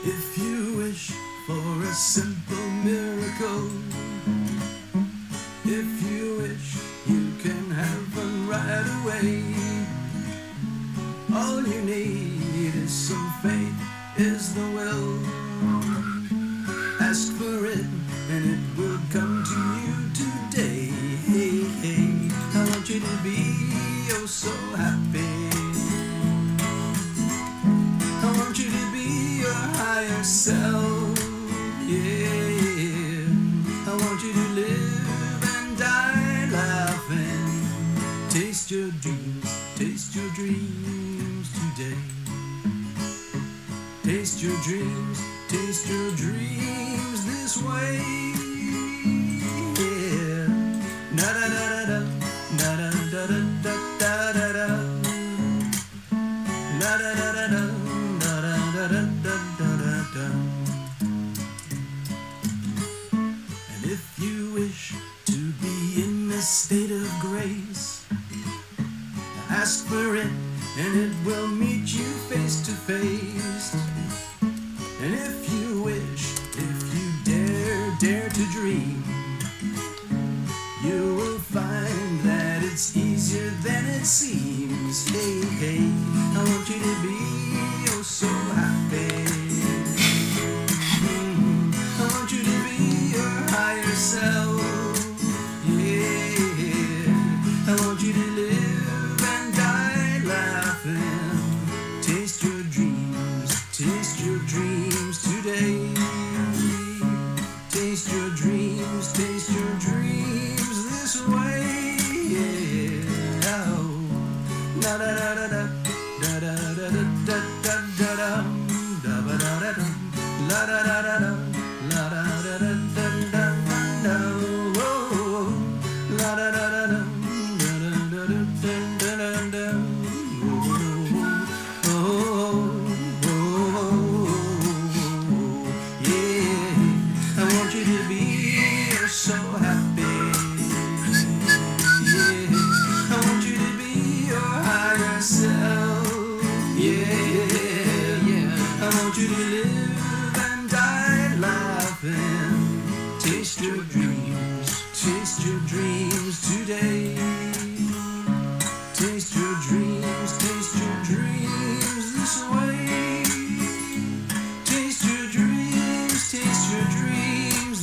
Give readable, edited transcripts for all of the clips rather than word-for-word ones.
If you wish for a simple miracle, if you wish you can have one right away, all you need is some faith, is the will. Ask for it and it will come to you today. Hey, hey, I want you to be oh so happy. I want you to be your higher self. Yeah, I want you to live and die laughing. Taste your dreams today. Taste your dreams this way. Yeah, na da da da da, na da da da da da da da, na da da da da, na da da da da da da. And if you wish to be in a state of grace, ask for it and it will meet you face to face. And if you wish, if you dare to dream, you will find that it's easier than it seems. Hey, hey, I want you to be oh so happy. I want you to be your higher self. Yeah, I want you to live and die laughing. Taste your dreams today. Taste your dreams this way. Yeah, oh, da da da da da da da da da da da da da da da da da la da da da da la da da da da da da oh la da da da da da da da da da oh. I want you to be so happy. Yeah, I want you to be your higher self. Yeah, yeah, I want you to live and die laughing. Taste your dreams today. Taste your dreams this way. Taste your dreams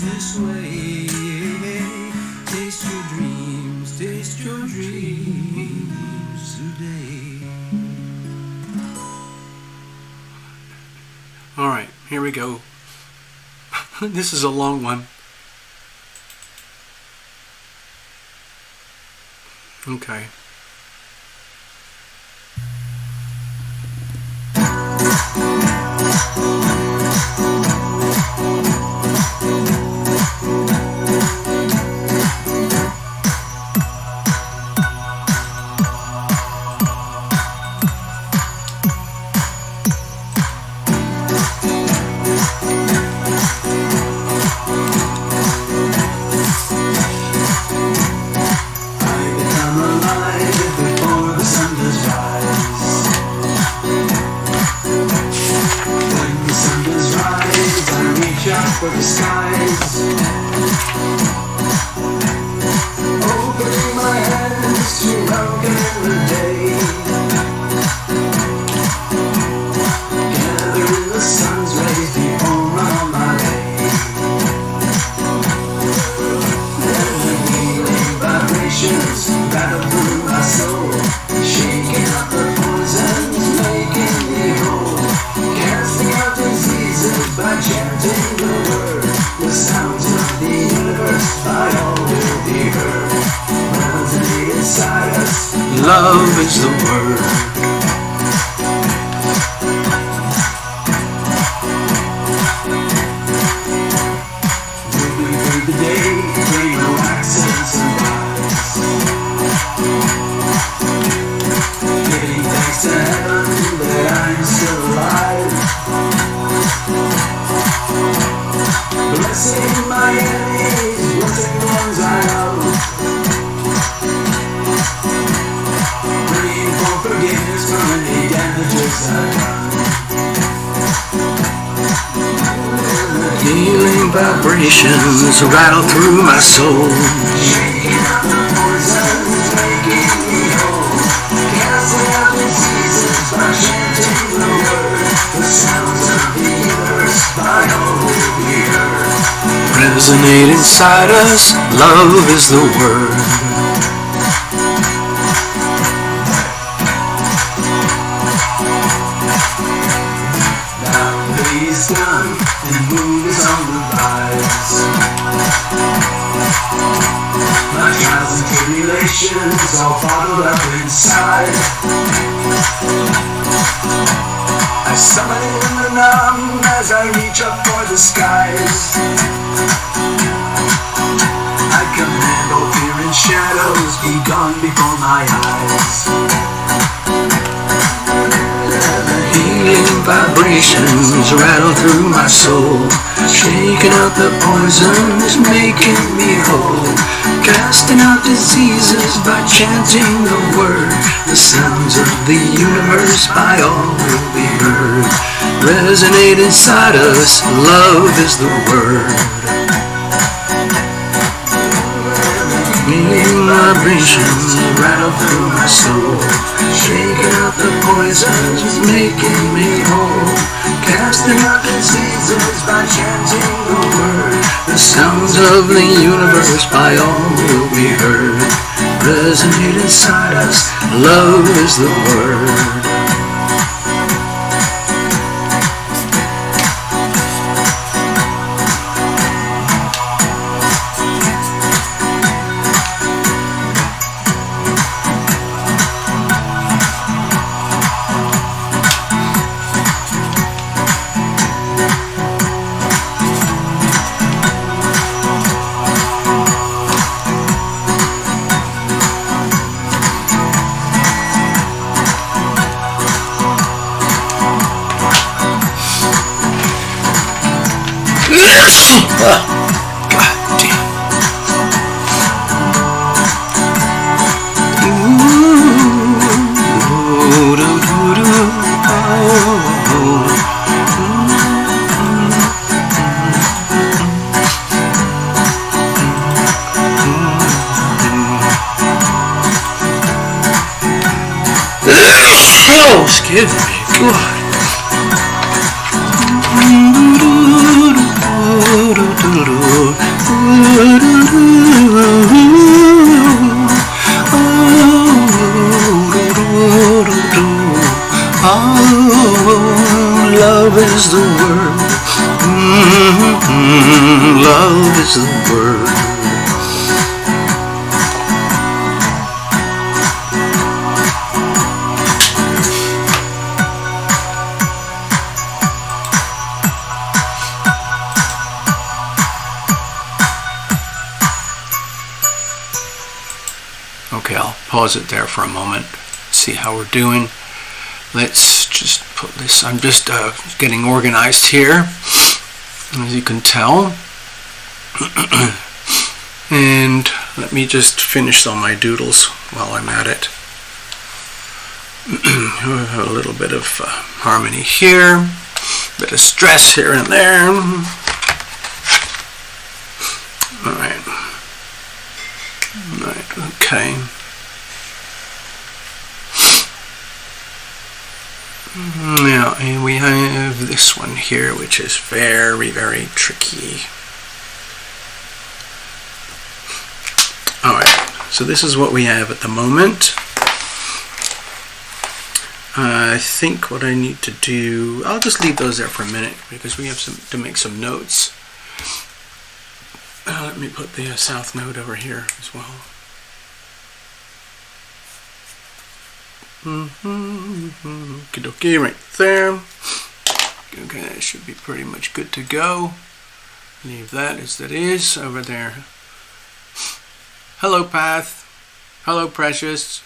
this way. Taste your dreams today. All right, here we go. This is a long one. Okay. For the skies, opening my hands to welcome the day. Gathering the sun's rays before on my way. And the healing vibrations battle through my soul, shaking out the poisons, making me whole, casting out diseases by chanting the word. The sounds of the universe by all will be heard. Melody inside us, Love is the word. moving through the day, radio accents and vibes. Giving thanks to heaven that I'm still alive. Healing vibrations rattle through my soul. Resonate inside us, love is the word. Now the day's done and the moon is on the rise. My trials and tribulations all bottled up inside. I summon in the numb as I reach up for the skies. I command all fear and shadows be gone before my eyes. Healing vibrations rattle through my soul. Shaking out the poisons, making me whole. Casting out diseases by chanting the word. The sounds of the universe by all will be heard. Resonate inside us, love is the word. Healing vibrations rattle through my soul. Shaking out the poisons, making me whole. Casting out diseases by chanting the word. The sounds of the universe by all will be heard. Resonate inside us, love is the word. God damn. Oh, excuse me. God. Love is the word. Love is the word. Okay, I'll pause it there for a moment, see how we're doing. Let's just put this, I'm just getting organized here, as you can tell. And let me just finish all my doodles while I'm at it. A little bit of harmony here, a bit of stress here and there. Right, okay. Now, and we have this one here, which is very, very tricky. Alright, so this is what we have at the moment. I think what I need to do, I'll just leave those there for a minute because we have to make some notes. Let me put the south note over here as well. Okay, right there. Okay, that should be pretty much good to go. Leave that as it is over there. Hello, Path. Hello, Precious.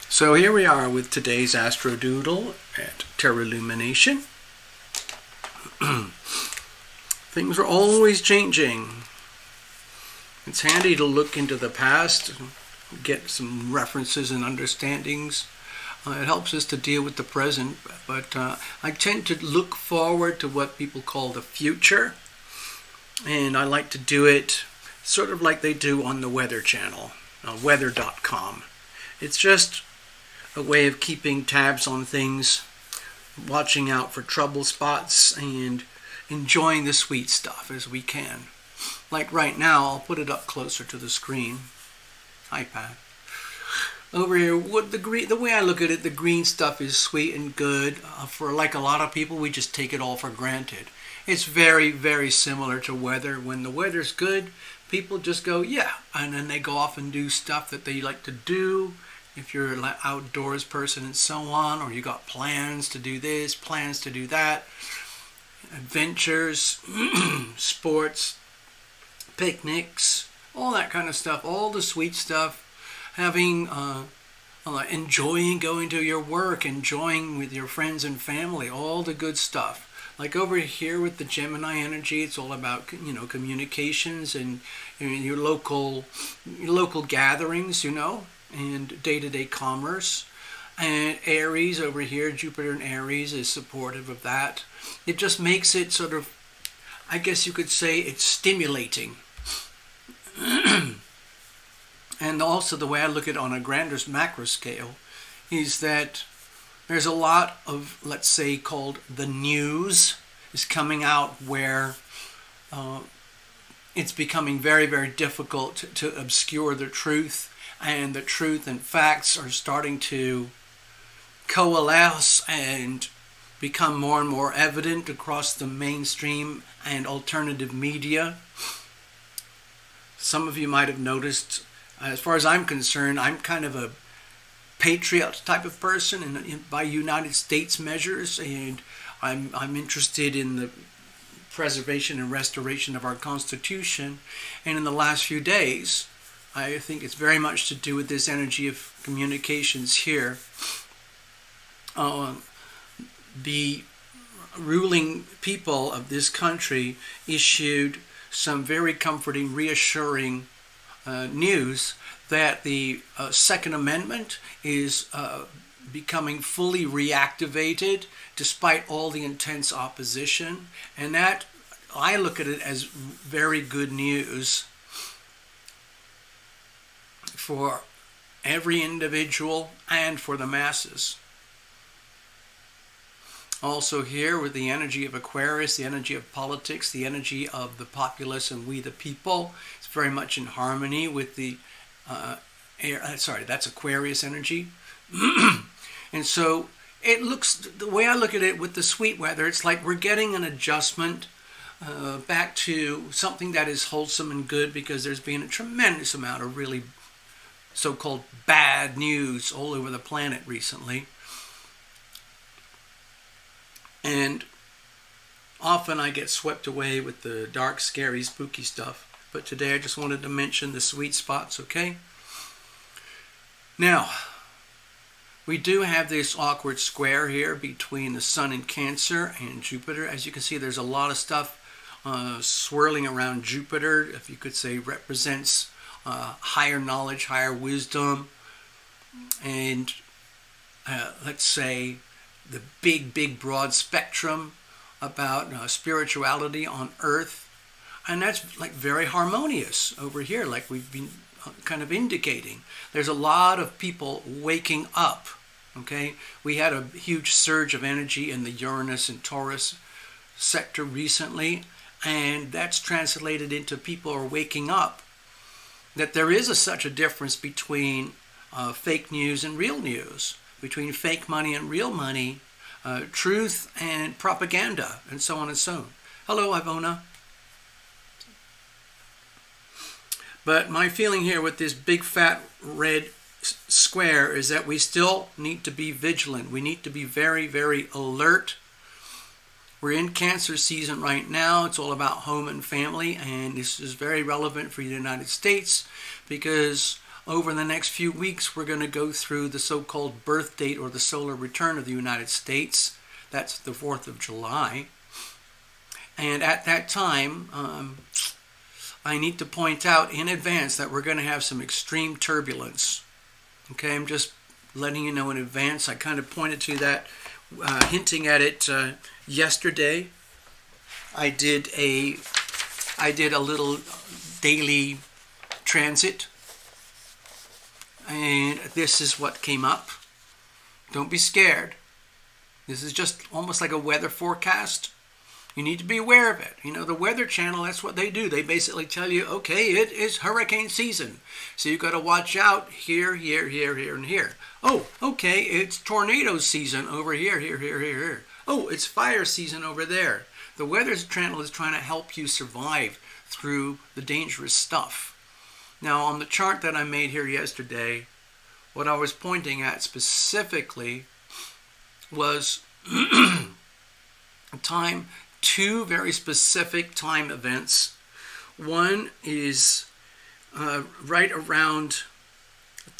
So here we are with today's Astro Doodle at Terra Lumination. Things are always changing. It's handy to look into the past, get some references and understandings It helps us to deal with the present, but I tend to look forward to what people call the future, and I like to do it sort of like they do on the Weather Channel, weather.com. It's just a way of keeping tabs on things, watching out for trouble spots, and enjoying the sweet stuff as we can. Like right now, I'll put it up closer to the screen. iPad. Over here, the way I look at it, the green stuff is sweet and good. For like a lot of people, we just take it all for granted. It's very, very similar to weather. When the weather's good, people just go, yeah, and then they go off and do stuff that they like to do. If you're an outdoors person and so on, or you got plans to do this, plans to do that, adventures, sports, picnics, all that kind of stuff, all the sweet stuff. Having, enjoying going to your work, enjoying with your friends and family, all the good stuff. Like over here with the Gemini energy, it's all about, communications and your local gatherings, and day-to-day commerce. And Aries over here, Jupiter in Aries is supportive of that. It just makes it sort of, I guess you could say, it's stimulating. And also the way I look at it on a grander macro scale is that there's a lot of, let's say, called the news is coming out where it's becoming very, very difficult to obscure the truth, and the truth and facts are starting to coalesce and become more and more evident across the mainstream and alternative media. Some of you might have noticed, as far as I'm concerned, I'm kind of a patriot type of person by United States measures, and I'm interested in the preservation and restoration of our Constitution. And in the last few days, I think it's very much to do with this energy of communications here. The ruling people of this country issued some very comforting, reassuring news that the Second Amendment is becoming fully reactivated despite all the intense opposition. And that, I look at it as very good news for every individual and for the masses. Also here with the energy of Aquarius, the energy of politics, the energy of the populace and we the people, it's very much in harmony with the that's Aquarius energy. And so it looks, the way I look at it with the sweet weather, it's like we're getting an adjustment back to something that is wholesome and good, because there's been a tremendous amount of really so-called bad news all over the planet recently. And often I get swept away with the dark, scary, spooky stuff. But today I just wanted to mention the sweet spots, okay? Now, we do have this awkward square here between the Sun in Cancer and Jupiter. As you can see, there's a lot of stuff swirling around Jupiter, if you could say, represents higher knowledge, higher wisdom, and let's say the big broad spectrum about spirituality on Earth. And that's like very harmonious over here, like we've been kind of indicating. There's a lot of people waking up, okay? We had a huge surge of energy in the Uranus and Taurus sector recently, and that's translated into people are waking up that there is such a difference between fake news and real news, between fake money and real money, truth and propaganda, and so on and so on. Hello, Ivona. But my feeling here with this big fat red square is that we still need to be vigilant. We need to be very, very alert. We're in Cancer season right now. It's all about home and family, and this is very relevant for the United States because over the next few weeks we're going to go through the so-called birth date or the solar return of the United States. That's the 4th of July. And at that time, I need to point out in advance that we're going to have some extreme turbulence. Okay, I'm just letting you know in advance. I kind of pointed to that, hinting at it yesterday. I did a little daily transit, and this is what came up. Don't be scared. This is just almost like a weather forecast. You need to be aware of it. You know, the Weather Channel, that's what they do. They basically tell you, okay, it is hurricane season. So you've got to watch out here, here, here, here, and here. Oh, okay, it's tornado season over here, here, here, here, here. Oh, it's fire season over there. The Weather Channel is trying to help you survive through the dangerous stuff. Now, on the chart that I made here yesterday, what I was pointing at specifically was two very specific time events. One is right around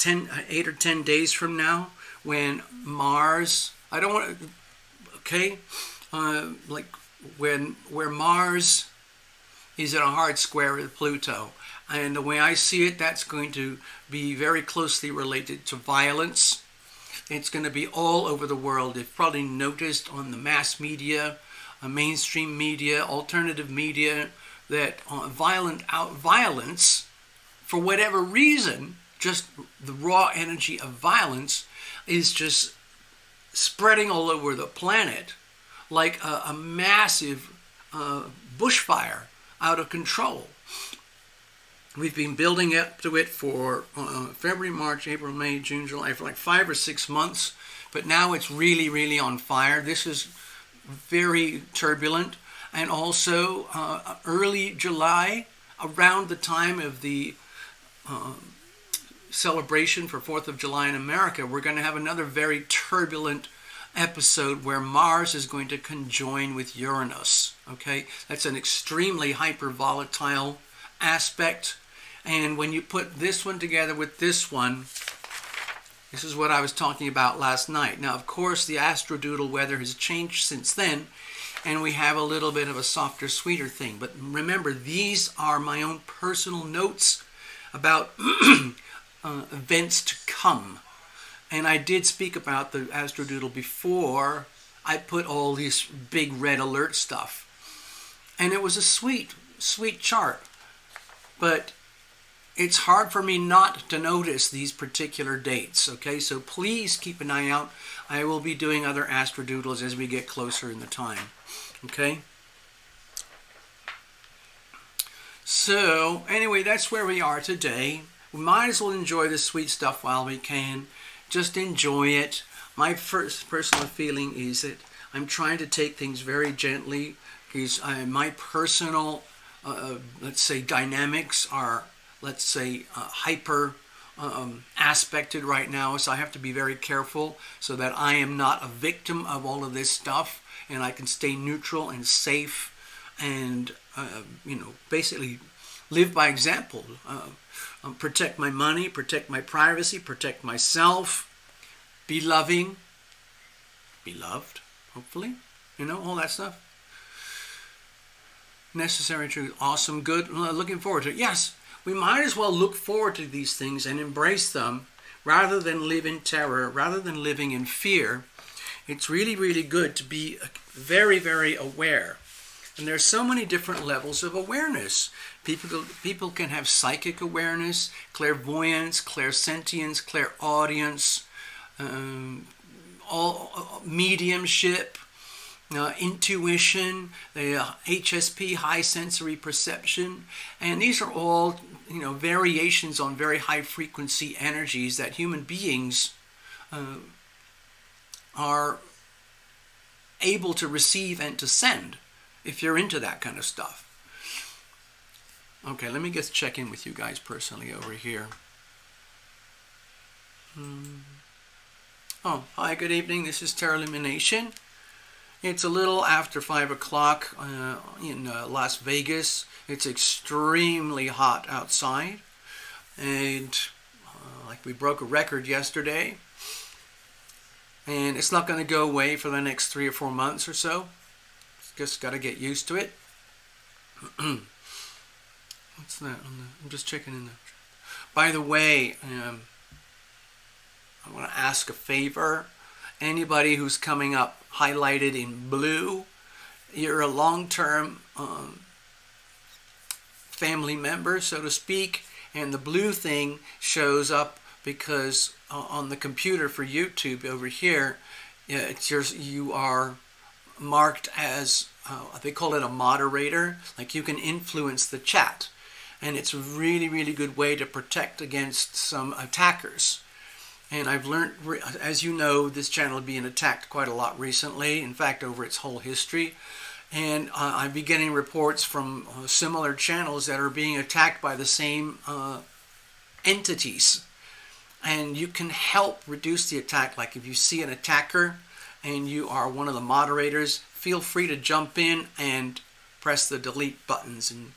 8 or 10 days from now, when Mars, where Mars is in a hard square with Pluto. And the way I see it, that's going to be very closely related to violence. It's going to be all over the world. You've probably noticed on the mass media, mainstream media, alternative media, that violence, for whatever reason, just the raw energy of violence is just spreading all over the planet like a massive bushfire out of control. We've been building up to it for February, March, April, May, June, July, for like 5 or 6 months. But now it's really, really on fire. This is very turbulent. And also early July, around the time of the celebration for 4th of July in America, we're going to have another very turbulent episode where Mars is going to conjoin with Uranus. Okay, that's an extremely hyper volatile aspect. And when you put this one together with this one, this is what I was talking about last night. Now, of course, the astrodoodle weather has changed since then, and we have a little bit of a softer, sweeter thing. But remember, these are my own personal notes about events to come. And I did speak about the astrodoodle before I put all this big red alert stuff. And it was a sweet, sweet chart. But it's hard for me not to notice these particular dates, okay? So please keep an eye out. I will be doing other astrodoodles as we get closer in the time, okay? So, anyway, that's where we are today. We might as well enjoy this sweet stuff while we can. Just enjoy it. My first personal feeling is that I'm trying to take things very gently, because my personal, let's say, dynamics are, let's say, hyper aspected right now, so I have to be very careful so that I am not a victim of all of this stuff, and I can stay neutral and safe and, basically live by example. Protect my money, protect my privacy, protect myself, be loving, be loved, hopefully, all that stuff. Necessary truth, awesome, good, looking forward to it. Yes, we might as well look forward to these things and embrace them rather than live in terror, rather than living in fear. It's really, really good to be very, very aware. And there's so many different levels of awareness. People can have psychic awareness, clairvoyance, clairsentience, clairaudience, all mediumship, intuition, HSP, high sensory perception, and these are all variations on very high frequency energies that human beings are able to receive and to send, if you're into that kind of stuff. Okay, let me just check in with you guys personally over here. Oh, hi, good evening. This is Lumination. It's a little after 5 o'clock in Las Vegas. It's extremely hot outside. And like we broke a record yesterday. And it's not going to go away for the next 3 or 4 months or so. Just got to get used to it. What's that? I'm just checking in the... By the way, I'm going to ask a favor. Anybody who's coming up highlighted in blue, you're a long-term family member, so to speak, and the blue thing shows up because on the computer for YouTube over here, you are marked as, they call it a moderator, like you can influence the chat. And it's a really, really good way to protect against some attackers. And I've learned, as you know, this channel is being attacked quite a lot recently, in fact, over its whole history. And I'm getting reports from similar channels that are being attacked by the same entities. And you can help reduce the attack. Like if you see an attacker and you are one of the moderators, feel free to jump in and press the delete buttons and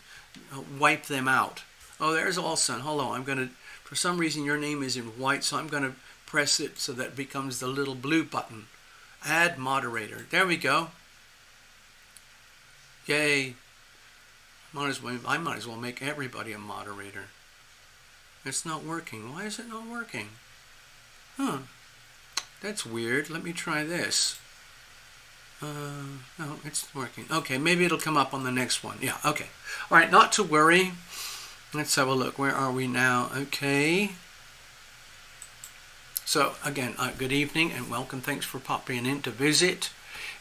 wipe them out. Oh, there's Olson. Hold on. I'm going to, for some reason your name is in white, so I'm going to press it so that it becomes the little blue button. Add moderator. There we go. Yay. I might as well make everybody a moderator. It's not working. Why is it not working? Huh. That's weird. Let me try this. No, it's working. Okay, maybe it'll come up on the next one. Yeah, okay. All right, not to worry. Let's have a look. Where are we now? Okay. So, again, good evening and welcome. Thanks for popping in to visit.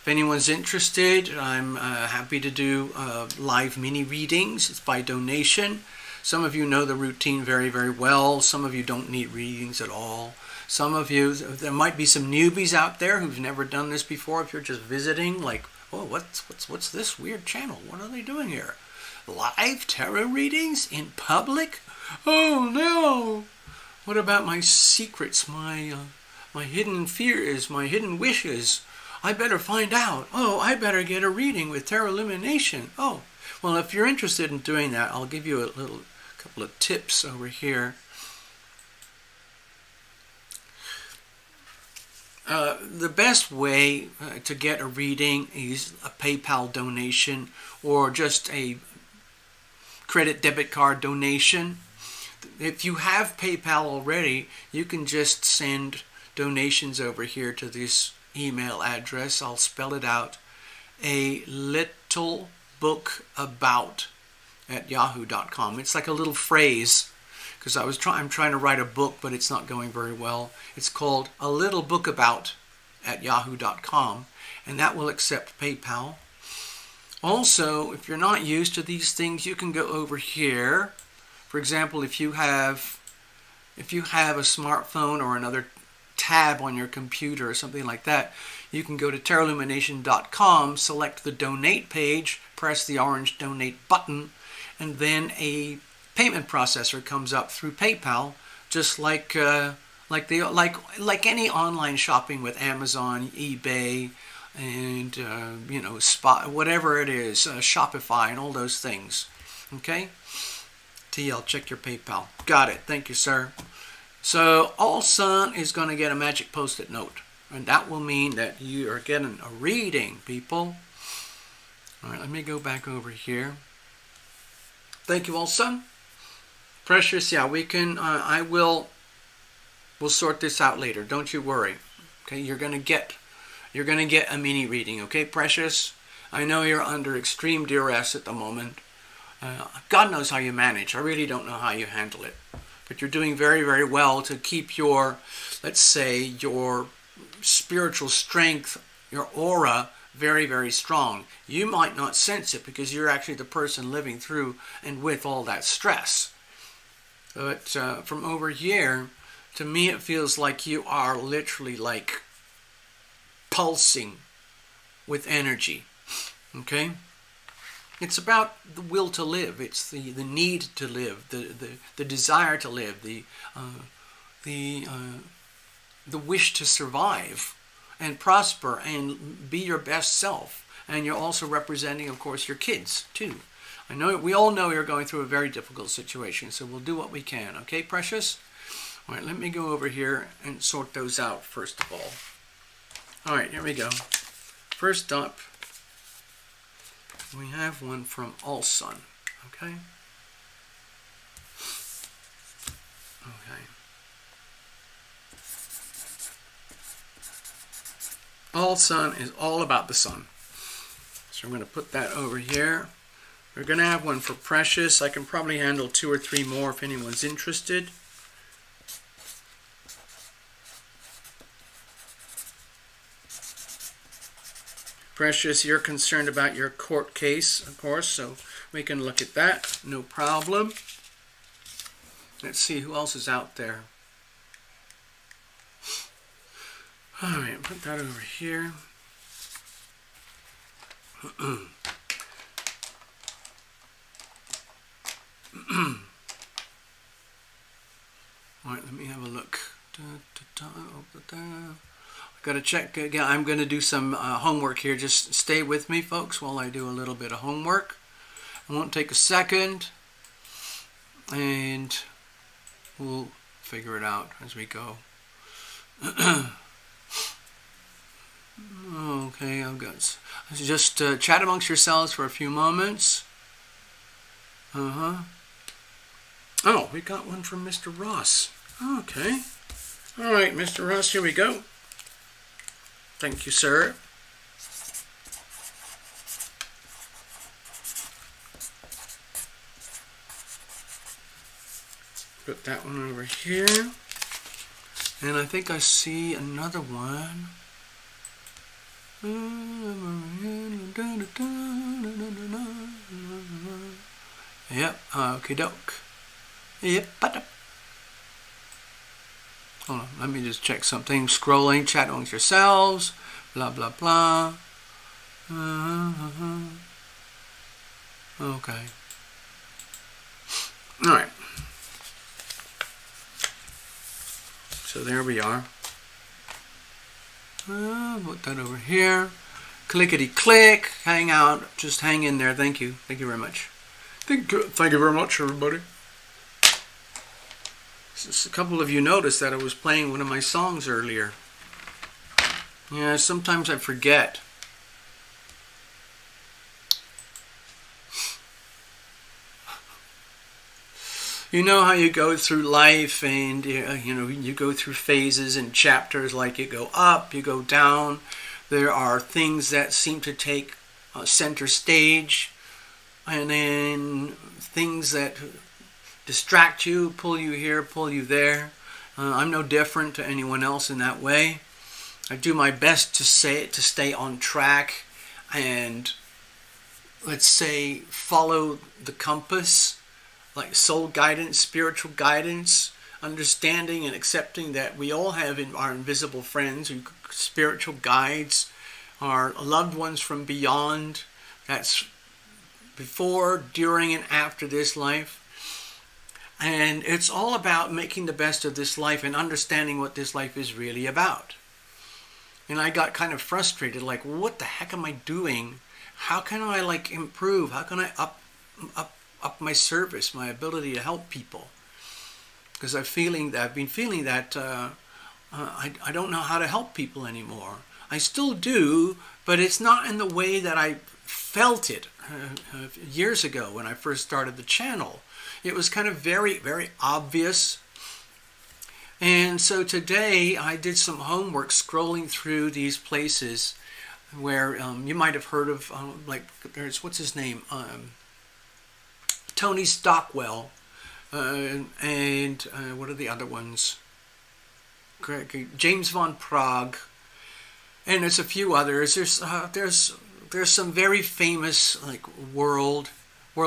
If anyone's interested, I'm happy to do live mini readings. It's by donation. Some of you know the routine very, very well. Some of you don't need readings at all. Some of you, there might be some newbies out there who've never done this before. If you're just visiting, like, oh, what's this weird channel? What are they doing here? Live tarot readings in public? Oh no! What about my secrets, my hidden fears, my hidden wishes? I better find out. Oh, I better get a reading with Tarot Lumination. Oh, well, if you're interested in doing that, I'll give you a couple of tips over here. The best way to get a reading is a PayPal donation or just a credit debit card donation. If you have PayPal already, you can just send donations over here to this email address. I'll spell it out. A little book about at yahoo.com. It's like a little phrase because I'm trying to write a book, but it's not going very well. It's called A Little Book About at yahoo.com, and that will accept PayPal. Also, if you're not used to these things, you can go over here. For example, if you have a smartphone or another tab on your computer or something like that, you can go to tarotlumination.com, select the donate page, press the orange donate button, and then a payment processor comes up through PayPal, just like any online shopping with Amazon, eBay, and Spot, whatever it is, Shopify, and all those things. Okay, TL, check your PayPal. Got it. Thank you, sir. So Olson is going to get a magic post-it note, and that will mean that you are getting a reading, people. All right, let me go back over here. Thank you, Olson. Precious, yeah, we can. We'll sort this out later. Don't you worry. Okay, you're gonna get a mini reading. Okay, Precious. I know you're under extreme duress at the moment. God knows how you manage. I really don't know how you handle it, but you're doing very, very well to keep your, let's say, your spiritual strength, your aura, very, very strong. You might not sense it because you're actually the person living through and with all that stress. But from over here, to me it feels like you are literally like pulsing with energy. Okay? It's about the will to live. It's the need to live, the desire to live, the wish to survive and prosper and be your best self. And you're also representing, of course, your kids too. I know we all know you're going through a very difficult situation, so we'll do what we can. Okay, Precious? All right, let me go over here and sort those out first of all. All right, here we go. First up, we have one from Olson. Okay? Okay. All sun is all about the sun. So I'm going to put that over here. We're going to have one for Precious. I can probably handle 2 or 3 more if anyone's interested. Precious, you're concerned about your court case, of course, so we can look at that. No problem. Let's see who else is out there. All right, put that over here. All right, let me have a look. Got to check again. I'm going to do some homework here. Just stay with me, folks, while I do a little bit of homework. It won't take a second, and we'll figure it out as we go. Okay, I've got. Just chat amongst yourselves for a few moments. Oh, we got one from Mr. Ross. Okay. All right, Mr. Ross, here we go. Thank you, sir. Put that one over here. And I think I see another one. Yep, okie doke. Yep, hold on, let me just check something. Scrolling, chat amongst yourselves, blah, blah, blah. Okay. All right. So there we are. Put that over here. Clickety click. Hang out. Just hang in there. Thank you. Thank you very much. Thank you very much, everybody. A couple of you noticed that I was playing one of my songs earlier. Yeah, sometimes I forget. You know how you go through life, and you go through phases and chapters, like you go up, you go down. There are things that seem to take center stage, and then things that distract you, pull you here, pull you there. I'm no different to anyone else in that way. I do my best to stay on track and, let's say, follow the compass, like soul guidance, spiritual guidance, understanding and accepting that we all have our invisible friends, spiritual guides, our loved ones from beyond. That's before, during, and after this life. And it's all about making the best of this life and understanding what this life is really about. And I got kind of frustrated, like, what the heck am I doing? How can I improve? How can I up my service, my ability to help people? Because I've been feeling that I don't know how to help people anymore. I still do, but it's not in the way that I felt it years ago when I first started the channel. It was kind of very, very obvious. And so today I did some homework scrolling through these places where you might have heard of, there's, what's his name? Tony Stockwell. And what are the other ones? James Von Prague. And there's a few others. There's some very famous, world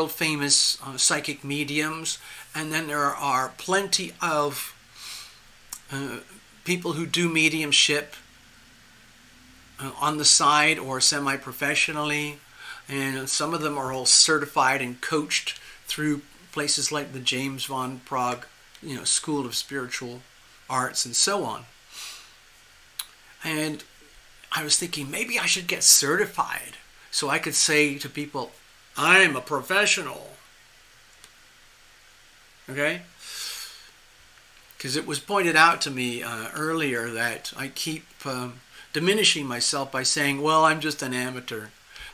famous psychic mediums, and then there are plenty of people who do mediumship on the side or semi-professionally, and some of them are all certified and coached through places like the James Von Prague, School of Spiritual Arts and so on. And I was thinking maybe I should get certified so I could say to people, I'm a professional. Okay? Because it was pointed out to me earlier that I keep diminishing myself by saying, well, I'm just an amateur.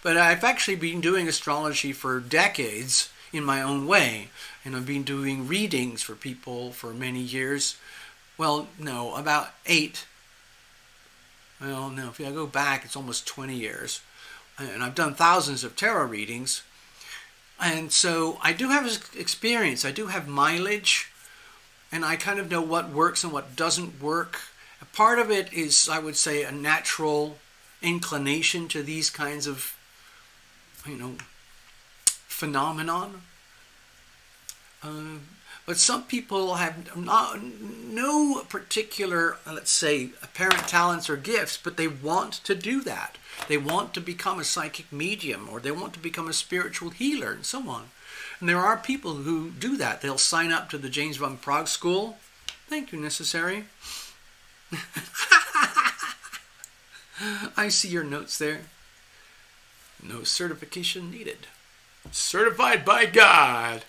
But I've actually been doing astrology for decades in my own way. And I've been doing readings for people for many years. Well, no, about 8. well, no, if I go back, it's almost 20 years. And I've done thousands of tarot readings. And so I do have experience. I do have mileage. And I kind of know what works and what doesn't work. A part of it is, I would say, a natural inclination to these kinds of, phenomenon. But some people have no particular, let's say, apparent talents or gifts, but they want to do that. They want to become a psychic medium, or they want to become a spiritual healer, and so on. And there are people who do that. They'll sign up to the James von Prague School. Thank you, necessary. I see your notes there. No certification needed. Certified by God.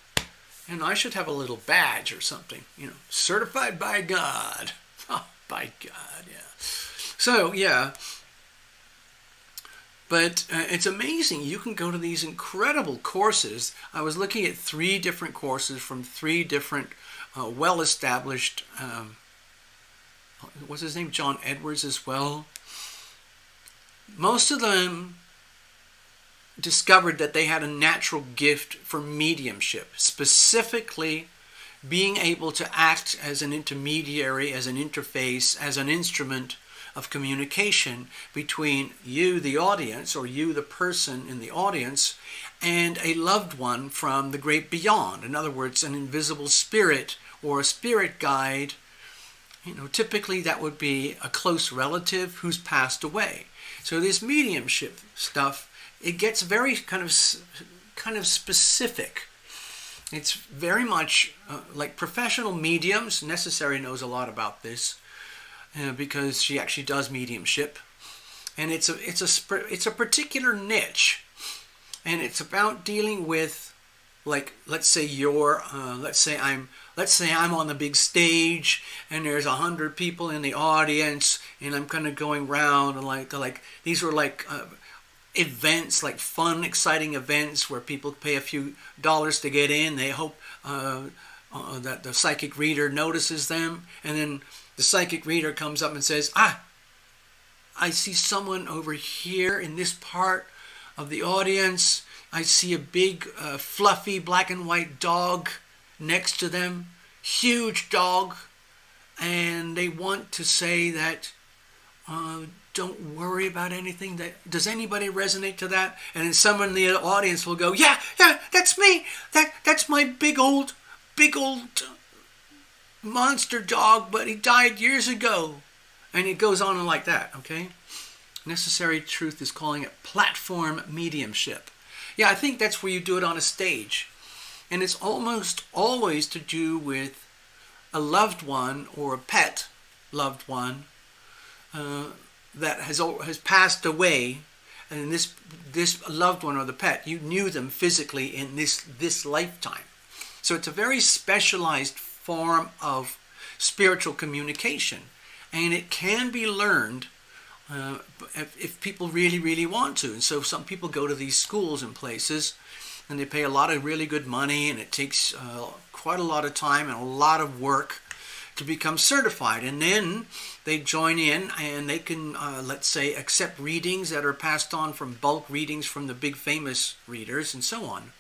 And I should have a little badge or something, certified by God. Oh, by God, yeah. So, yeah. But it's amazing. You can go to these incredible courses. I was looking at 3 different courses from 3 different well-established, what's his name? John Edwards as well. Most of them discovered that they had a natural gift for mediumship, specifically being able to act as an intermediary, as an interface, as an instrument of communication between you, the audience, or you, the person in the audience, and a loved one from the great beyond. In other words, an invisible spirit or a spirit guide. Typically that would be a close relative who's passed away. So this mediumship stuff, it gets very kind of specific. It's very much like professional mediums. Necessary knows a lot about this because she actually does mediumship, and it's a particular niche, and it's about dealing with, like, let's say I'm on the big stage and there's 100 people in the audience, and I'm kind of going round and like these were like events, like fun, exciting events where people pay a few dollars to get in. They hope that the psychic reader notices them, and then the psychic reader comes up and says, I see someone over here in this part of the audience. I see a big fluffy black and white dog next to them, huge dog, and they want to say that don't worry about anything. Does anybody resonate to that? And then someone in the audience will go, yeah, that's me. That's my big old monster dog, but he died years ago. And it goes on like that, okay? Necessary Truth is calling it platform mediumship. Yeah, I think that's where you do it on a stage. And it's almost always to do with a loved one or a pet loved one that has passed away, and this loved one or the pet, you knew them physically in this lifetime. So it's a very specialized form of spiritual communication, and it can be learned if people really, really want to. And so some people go to these schools and places, and they pay a lot of really good money, and it takes quite a lot of time and a lot of work to become certified. And then they join in, and they can, let's say, accept readings that are passed on from bulk readings from the big famous readers and so on.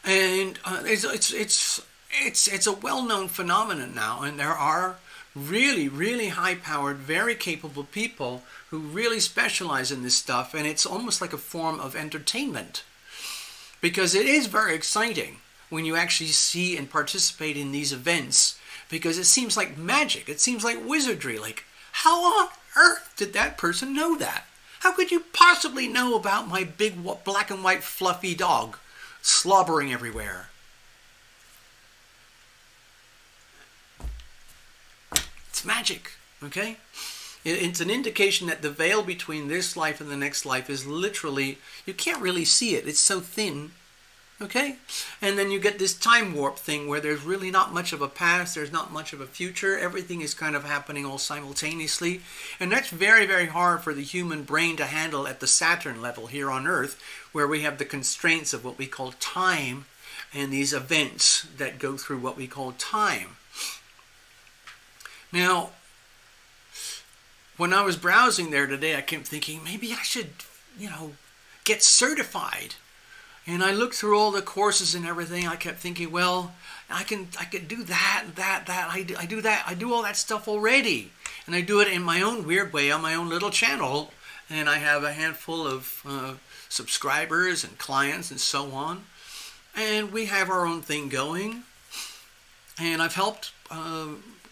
And it's a well-known phenomenon now, and there are really, really high-powered, very capable people who really specialize in this stuff, and it's almost like a form of entertainment, because it is very exciting when you actually see and participate in these events, because it seems like magic, it seems like wizardry. Like, how on earth did that person know that? How could you possibly know about my big black and white fluffy dog slobbering everywhere? It's magic, okay? It's an indication that the veil between this life and the next life is literally, you can't really see it. It's so thin, okay? And then you get this time warp thing where there's really not much of a past, there's not much of a future. Everything is kind of happening all simultaneously. And that's very, very hard for the human brain to handle at the Saturn level here on Earth, where we have the constraints of what we call time and these events that go through what we call time. Now, when I was browsing there today, I kept thinking maybe I should, get certified. And I looked through all the courses and everything. I kept thinking, well, I could do that. I do that. I do all that stuff already, and I do it in my own weird way on my own little channel. And I have a handful of subscribers and clients and so on. And we have our own thing going. And I've helped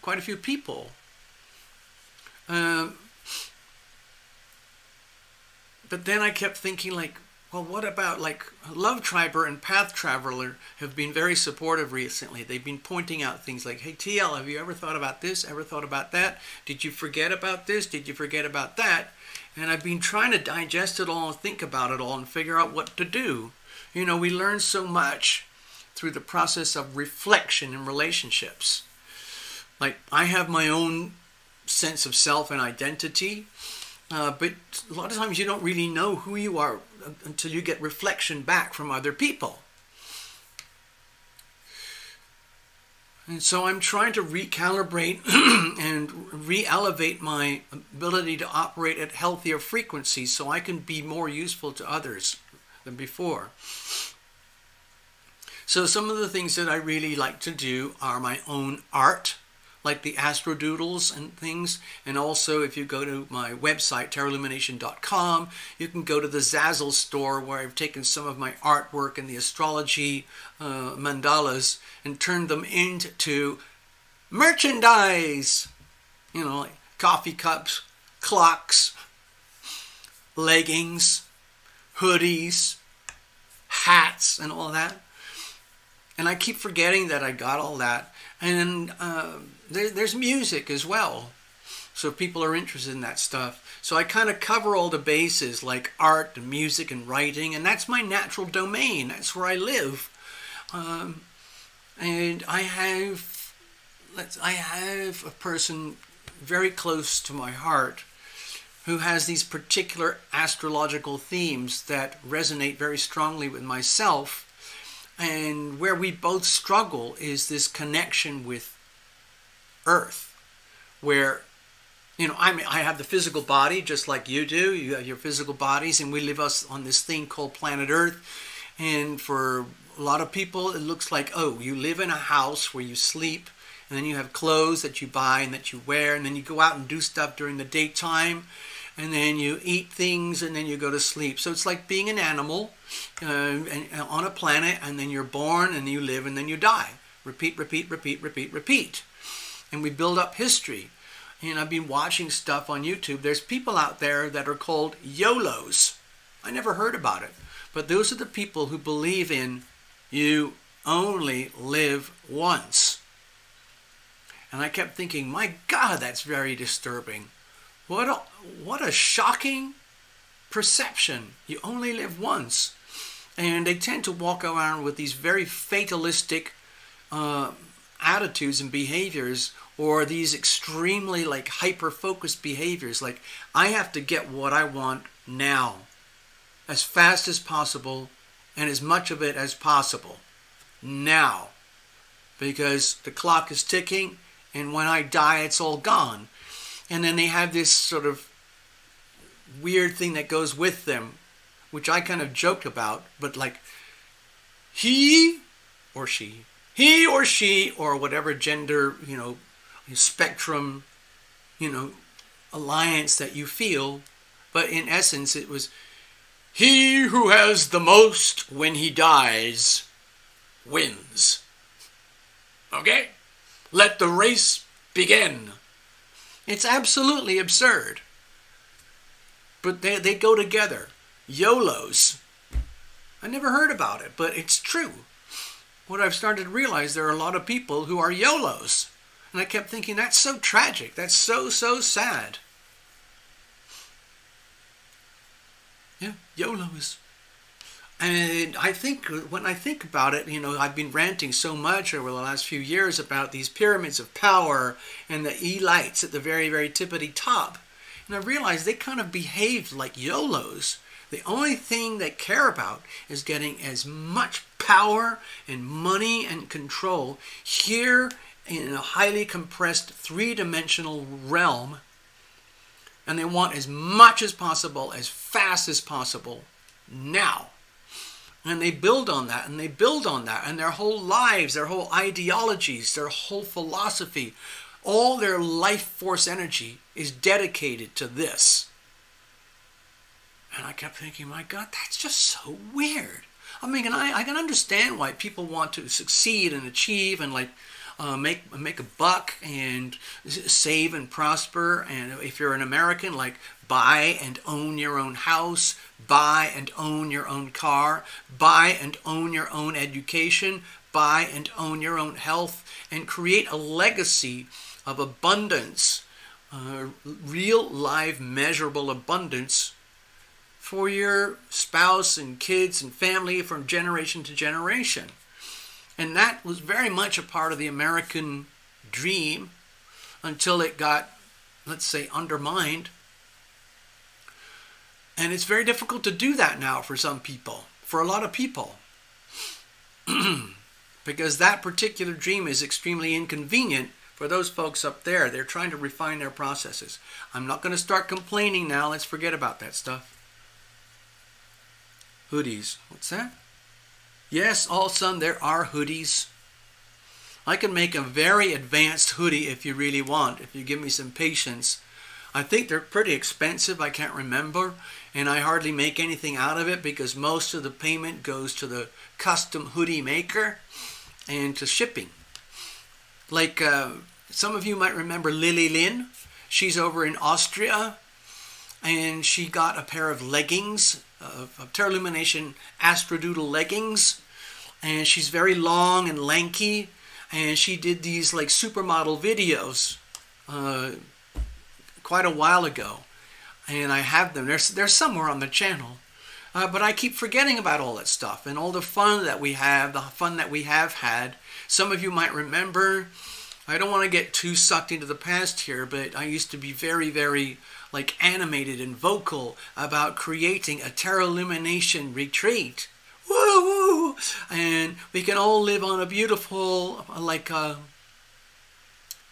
quite a few people. But then I kept thinking, well, what about Love Triber and Path Traveler have been very supportive recently. They've been pointing out things like, hey, TL, have you ever thought about this? Ever thought about that? Did you forget about this? Did you forget about that? And I've been trying to digest it all and think about it all and figure out what to do. We learn so much through the process of reflection in relationships. I have my own sense of self and identity, but a lot of times you don't really know who you are until you get reflection back from other people. And so I'm trying to recalibrate and re-elevate my ability to operate at healthier frequencies so I can be more useful to others than before. So some of the things that I really like to do are my own art, like the astrodoodles and things. And also, if you go to my website, tarotlumination.com, you can go to the Zazzle store where I've taken some of my artwork and the astrology mandalas and turned them into merchandise. Like coffee cups, clocks, leggings, hoodies, hats, and all that. And I keep forgetting that I got all that. And there's music as well. So if people are interested in that stuff. So I kind of cover all the bases like art and music and writing. And that's my natural domain. That's where I live. And I have a person very close to my heart who has these particular astrological themes that resonate very strongly with myself. And where we both struggle is this connection with Earth, where, I have the physical body just like you do. You have your physical bodies, and we live on this thing called planet Earth. And for a lot of people, it looks like, you live in a house where you sleep, and then you have clothes that you buy and that you wear, and then you go out and do stuff during the daytime, and then you eat things, and then you go to sleep. So it's like being an animal on a planet, and then you're born, and you live, and then you die. Repeat, repeat, repeat, repeat, repeat. And we build up history. And I've been watching stuff on YouTube. There's people out there that are called YOLOs. I never heard about it. But those are the people who believe in you only live once. And I kept thinking, my God, that's very disturbing. What a shocking perception. You only live once. And they tend to walk around with these very fatalistic attitudes and behaviors, or these extremely hyper-focused behaviors. Like, I have to get what I want now, as fast as possible, and as much of it as possible now, because the clock is ticking, and when I die, it's all gone. And then they have this sort of weird thing that goes with them, which I kind of joked about, but he or she, or whatever gender, spectrum, alliance that you feel. But in essence, it was, he who has the most when he dies wins. Okay? Let the race begin. It's absolutely absurd. But they go together. YOLOs. I never heard about it, but it's true. What I've started to realize, there are a lot of people who are YOLOs. And I kept thinking, that's so tragic. That's so sad. Yeah, YOLOs. And I think, when I think about it, I've been ranting so much over the last few years about these pyramids of power and the elites at the very, very tippity top. And I realized they kind of behave like YOLOs. The only thing they care about is getting as much power and money and control here in a highly compressed three-dimensional realm And they want as much as possible, as fast as possible, now. And they build on that, and they build on that, and their whole lives, their whole ideologies, their whole philosophy, all their life force energy is dedicated to this. And I kept thinking, my God, that's just so weird. I mean, I can understand why people want to succeed and achieve and make a buck and save and prosper. And if you're an American, like buy and own your own house, buy and own your own car, buy and own your own education, buy and own your own health, and create a legacy of abundance, real, live, measurable abundance for your spouse and kids and family from generation to generation. And that was very much a part of the American dream until it got, let's say, undermined. And it's very difficult to do that now for some people, for a lot of people. Because that particular dream is extremely inconvenient for those folks up there. They're trying to refine their processes. I'm not going to start complaining now. Let's forget about that stuff. Hoodies. What's that? Yes, all of a sudden there are hoodies. I can make a very advanced hoodie if you really want, if you give me some patience. I think they're pretty expensive, I can't remember, and I hardly make anything out of it because most of the payment goes to the custom hoodie maker and to shipping. Like some of you might remember Lily Lynn. She's over in Austria, and she got a pair of leggings, of Terra Lumination Astrodoodle leggings, and she's very long and lanky, and she did these like supermodel videos quite a while ago, and I have them. They're somewhere on the channel, but I keep forgetting about all that stuff and all the fun that we have, the fun that we have had. Some of you might remember. I don't want to get too sucked into the past here, but I used to be very, very like animated and vocal about creating a Terra Lumination retreat. Woo woo! And we can all live on a beautiful, like a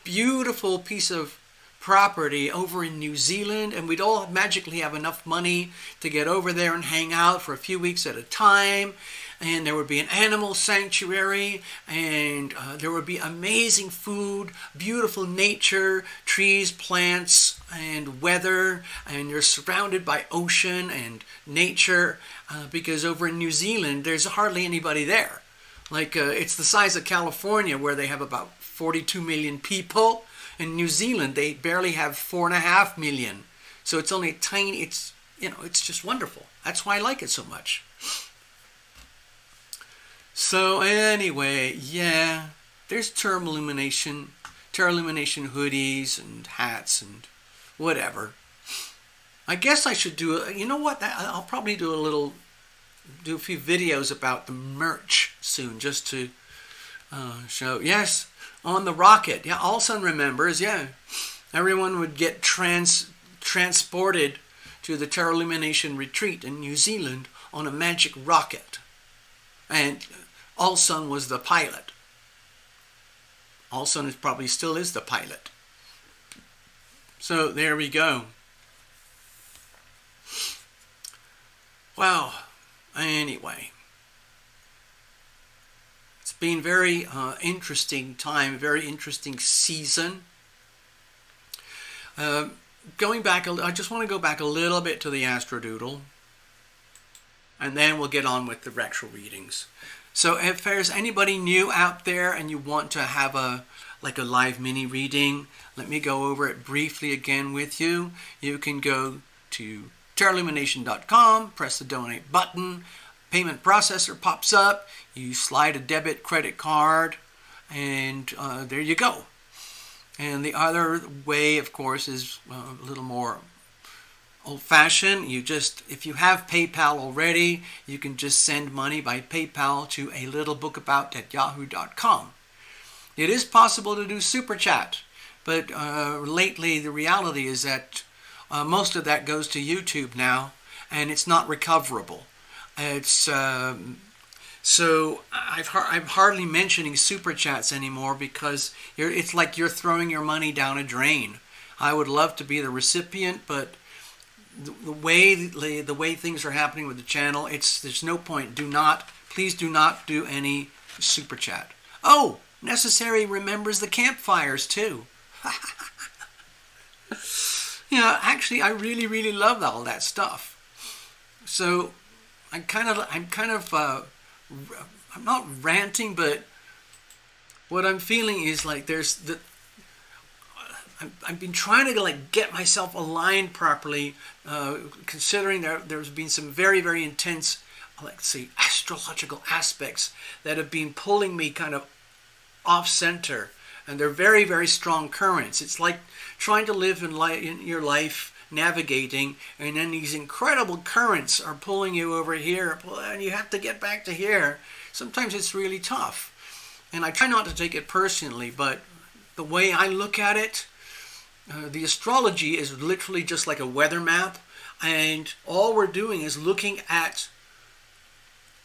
beautiful piece of property over in New Zealand, and we'd all magically have enough money to get over there and hang out for a few weeks at a time. And there would be an animal sanctuary, and there would be amazing food, beautiful nature, trees, plants, and weather, and you're surrounded by ocean and nature, because over in New Zealand, there's hardly anybody there. Like, it's the size of California, where they have about 42 million people. In New Zealand, they barely have 4.5 million. So it's only tiny, it's just wonderful. That's why I like it so much. So anyway, yeah, there's Terra Lumination hoodies and hats and whatever. I guess I should do you know what? I'll probably do a few videos about the merch soon, just to show. Yes, on the rocket. Yeah, Alson remembers. Yeah, everyone would get transported to the Terra Lumination retreat in New Zealand on a magic rocket, and Alson was the pilot. Alson probably still is the pilot. So there we go. Well, anyway, it's been very interesting time, very interesting season. Going back, I just want to go back a little bit to the Astrodoodle, and then we'll get on with the retro readings. So if there's anybody new out there and you want to have a live mini reading, let me go over it briefly again with you. You can go to terralumination.com, press the donate button, payment processor pops up, you slide a debit credit card, and there you go. And the other way, of course, is a little more old-fashioned. If you have PayPal already, you can just send money by PayPal to a littlebookabout@yahoo.com. It is possible to do Super Chat, but lately the reality is that most of that goes to YouTube now, and it's not recoverable. It's so I'm hardly mentioning Super Chats anymore because it's like you're throwing your money down a drain. I would love to be the recipient, but the way things are happening with the channel, there's no point. Please do not do any super chat. Oh, Necessary remembers the campfires too. Actually, I really, really love all that stuff. So I'm not ranting, but what I'm feeling is like I've been trying to like get myself aligned properly, considering there's been some very, very intense, let's say, astrological aspects that have been pulling me kind of off center, and they're very, very strong currents. It's like trying to live in your life, navigating, and then these incredible currents are pulling you over here, and you have to get back to here. Sometimes it's really tough, and I try not to take it personally, but the way I look at it, the astrology is literally just like a weather map, and all we're doing is looking at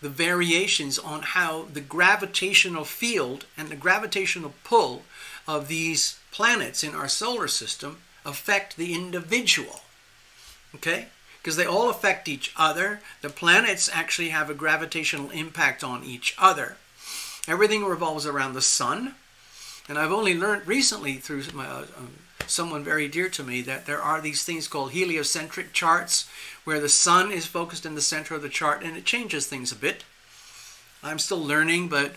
the variations on how the gravitational field and the gravitational pull of these planets in our solar system affect the individual. Okay? Because they all affect each other. The planets actually have a gravitational impact on each other. Everything revolves around the sun. And I've only learned recently through someone very dear to me that there are these things called heliocentric charts where the sun is focused in the center of the chart, and it changes things a bit. I'm still learning, but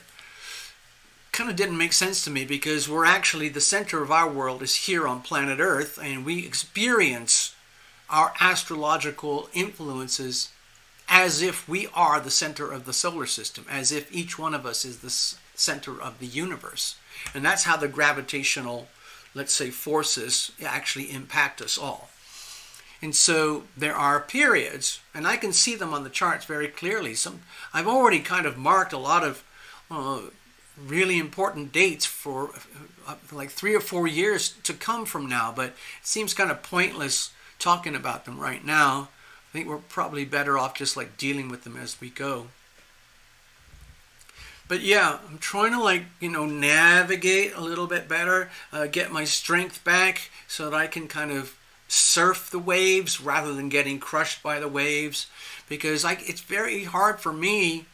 kind of didn't make sense to me because we're actually, the center of our world is here on planet Earth, and we experience our astrological influences as if we are the center of the solar system, as if each one of us is the center of the universe. And that's how the gravitational, let's say, forces actually impact us all. And so there are periods, and I can see them on the charts very clearly. I've already kind of marked a lot of really important dates for like 3 or 4 years to come from now, but it seems kind of pointless talking about them right now. I think we're probably better off just like dealing with them as we go. But yeah, I'm trying to navigate a little bit better, get my strength back so that I can kind of surf the waves rather than getting crushed by the waves, because it's very hard for me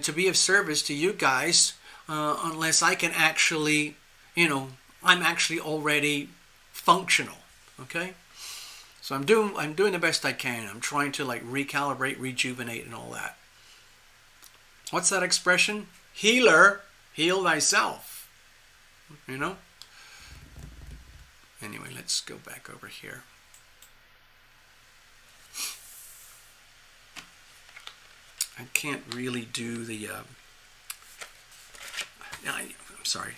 to be of service to you guys unless I can actually, I'm actually already functional. Okay, so I'm doing the best I can. I'm trying to recalibrate, rejuvenate, and all that. What's that expression? Healer, heal thyself. Anyway, let's go back over here. I can't really do the... I'm sorry.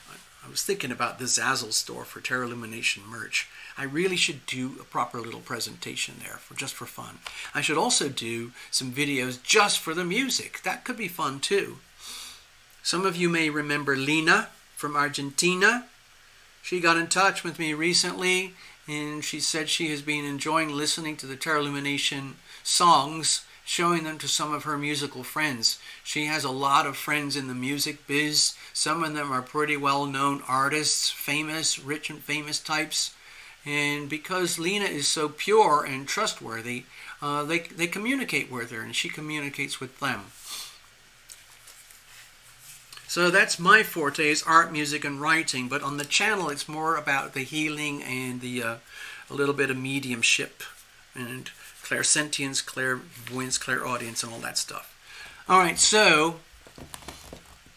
I was thinking about the Zazzle store for Terra Lumination merch. I really should do a proper little presentation there, just for fun. I should also do some videos just for the music. That could be fun too. Some of you may remember LINA from Argentina. She got in touch with me recently, and she said she has been enjoying listening to the Terra Lumination songs, showing them to some of her musical friends. She has a lot of friends in the music biz. Some of them are pretty well-known artists, rich and famous types. And because LINA is so pure and trustworthy, they communicate with her, and she communicates with them. So that's my forte, is art, music, and writing. But on the channel, it's more about the healing and a little bit of mediumship and clairsentience, clairvoyance, clairaudience, and all that stuff. All right, so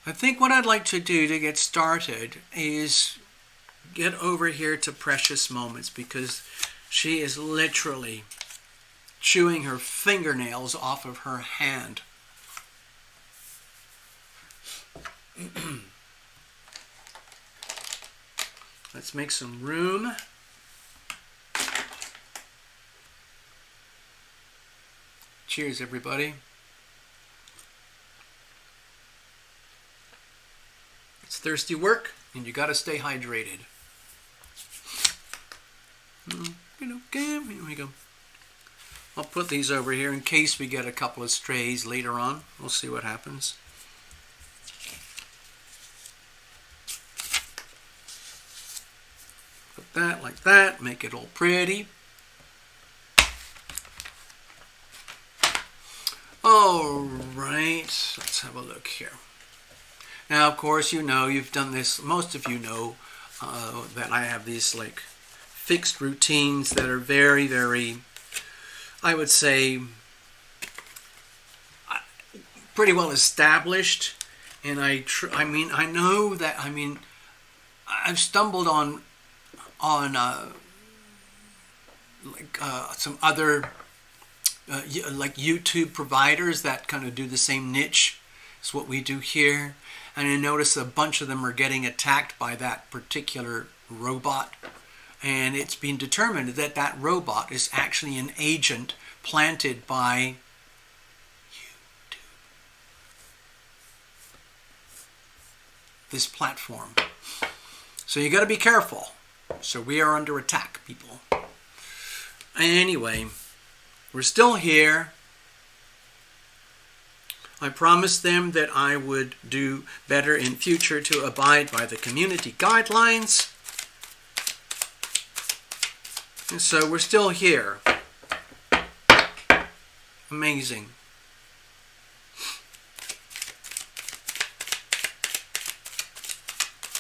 I think what I'd like to do to get started is get over here to Precious Moments, because she is literally chewing her fingernails off of her hand. Let's make some room. Cheers, everybody. It's thirsty work, and you got to stay hydrated. Here we go. I'll put these over here in case we get a couple of strays later on. We'll see what happens. like that, make it all pretty. All right, let's have a look here. Now, of course, you know, you've done this, most of you know that I have these like fixed routines that are very, very, I would say, pretty well established. And I know that, I've stumbled on some other like YouTube providers that kind of do the same niche as what we do here, and I notice a bunch of them are getting attacked by that particular robot, and it's been determined that that robot is actually an agent planted by YouTube, this platform. So you got to be careful. So we are under attack, people. Anyway, we're still here. I promised them that I would do better in future to abide by the community guidelines. And so we're still here. Amazing.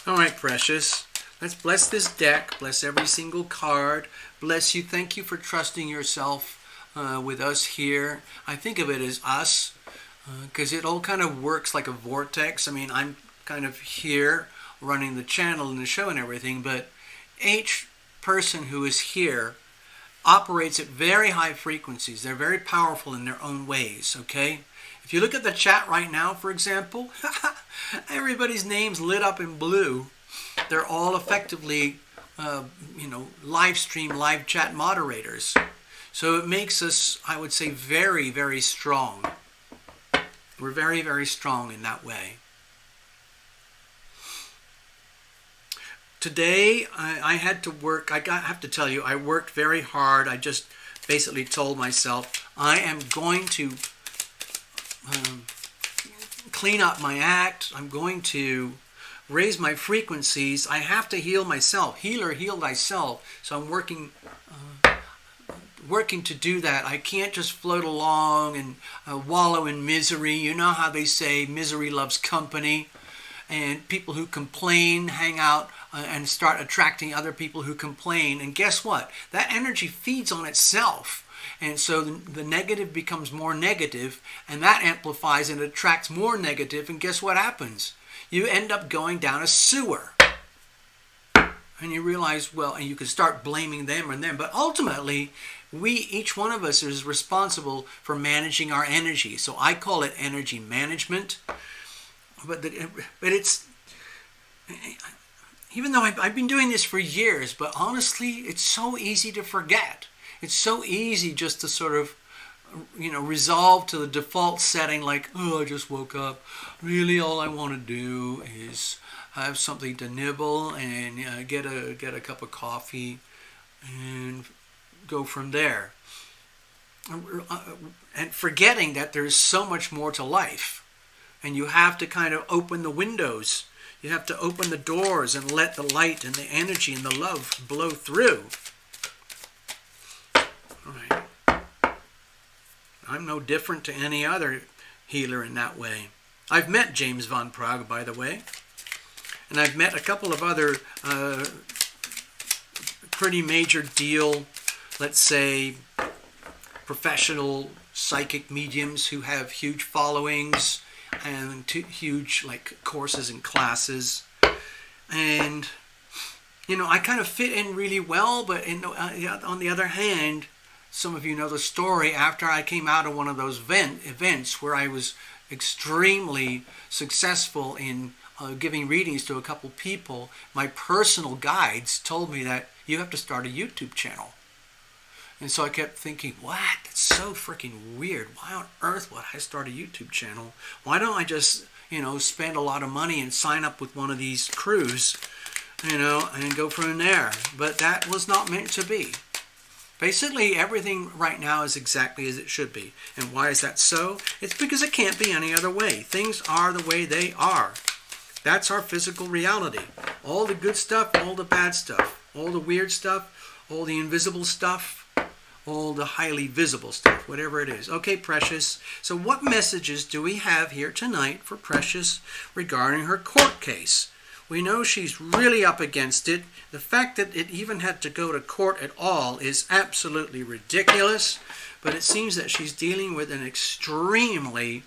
All right, precious. Let's bless this deck. Bless every single card. Bless you. Thank you for trusting yourself with us here. I think of it as us because it all kind of works like a vortex. I'm kind of here running the channel and the show and everything, but each person who is here operates at very high frequencies. They're very powerful in their own ways, okay? If you look at the chat right now, for example, everybody's name's lit up in blue. They're all effectively, live stream, live chat moderators. So it makes us, I would say, very, very strong. We're very, very strong in that way. Today, I had to work. I have to tell you, I worked very hard. I just basically told myself, I am going to clean up my act. I'm going to raise my frequencies. I have to heal myself. Healer, heal thyself. So I'm working to do that. I can't just float along and wallow in misery. You know how they say misery loves company, and people who complain hang out and start attracting other people who complain. And guess what? That energy feeds on itself. And so the negative becomes more negative, and that amplifies and attracts more negative. And guess what happens? You end up going down a sewer. And you realize, well, and you can start blaming them and them. But ultimately, each one of us is responsible for managing our energy. So I call it energy management. But it's, even though I've been doing this for years, but honestly, it's so easy to forget. It's so easy just to sort of, resolve to the default setting like, oh, I just woke up. Really, all I want to do is have something to nibble and get a cup of coffee and go from there. And forgetting that there's so much more to life. And you have to kind of open the windows. You have to open the doors and let the light and the energy and the love blow through. All right. I'm no different to any other healer in that way. I've met James Van Praagh, by the way. And I've met a couple of other pretty major deal, let's say, professional psychic mediums who have huge followings and huge courses and classes. And, I kind of fit in really well, but on the other hand, some of you know the story. After I came out of one of those events where I was extremely successful in giving readings to a couple people, my personal guides told me that you have to start a YouTube channel. And so I kept thinking, what? That's so freaking weird. Why on earth would I start a YouTube channel? Why don't I just, spend a lot of money and sign up with one of these crews, and go from there? But that was not meant to be. Basically, everything right now is exactly as it should be. And why is that so? It's because it can't be any other way. Things are the way they are. That's our physical reality. All the good stuff, all the bad stuff. All the weird stuff, all the invisible stuff, all the highly visible stuff, whatever it is. Okay, Precious. So what messages do we have here tonight for Precious regarding her court case? We know she's really up against it. The fact that it even had to go to court at all is absolutely ridiculous. But it seems that she's dealing with an extremely,